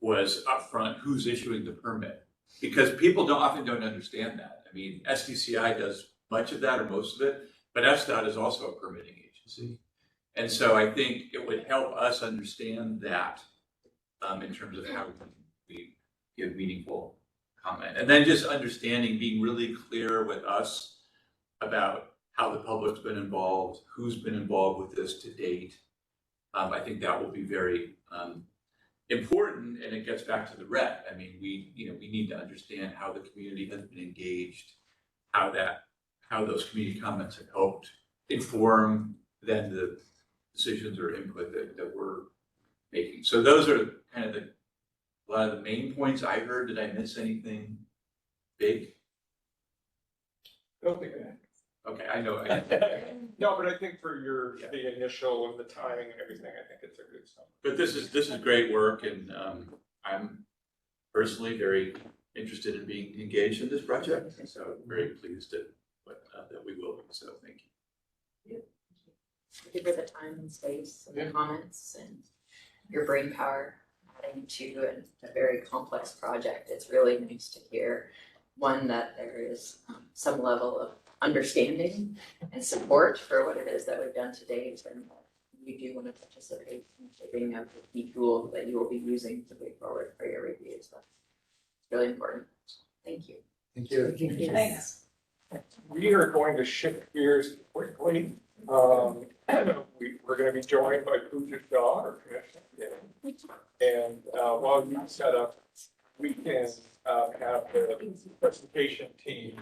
was upfront who's issuing the permit, because people often don't understand that. I mean, SDCI does much of that or most of it, but FDOT is also a permitting agency. And so I think it would help us understand that in terms of how we give meaningful comment. And then just understanding, being really clear with us about how the public's been involved, who's been involved with this to date. I think that will be very important, and it gets back to the rep. I mean, we need to understand how the community has been engaged, how those community comments have helped inform then the decisions or input that we're making. So those are kind of a lot of the main points I heard. Did I miss anything big? I don't think I have. Okay, I know. No, but I think for the initial and the timing and everything, I think it's a good summary. But this is great work, and I'm personally very interested in being engaged in this project, so I'm very pleased that we will be. So thank you. Thank you for the time and space and the comments and your brain power adding to a very complex project. It's really nice to hear, one, that there is some level of understanding and support for what it is that we've done to date, and you do want to participate in shaping of the key tools that you will be using to move forward for your reviews. That's really important. Thank you. Thank you. Thanks. We are going to shift gears quickly. We're going to be joined by Pooja Shah, our commissioner. And while you set up, we can have the presentation team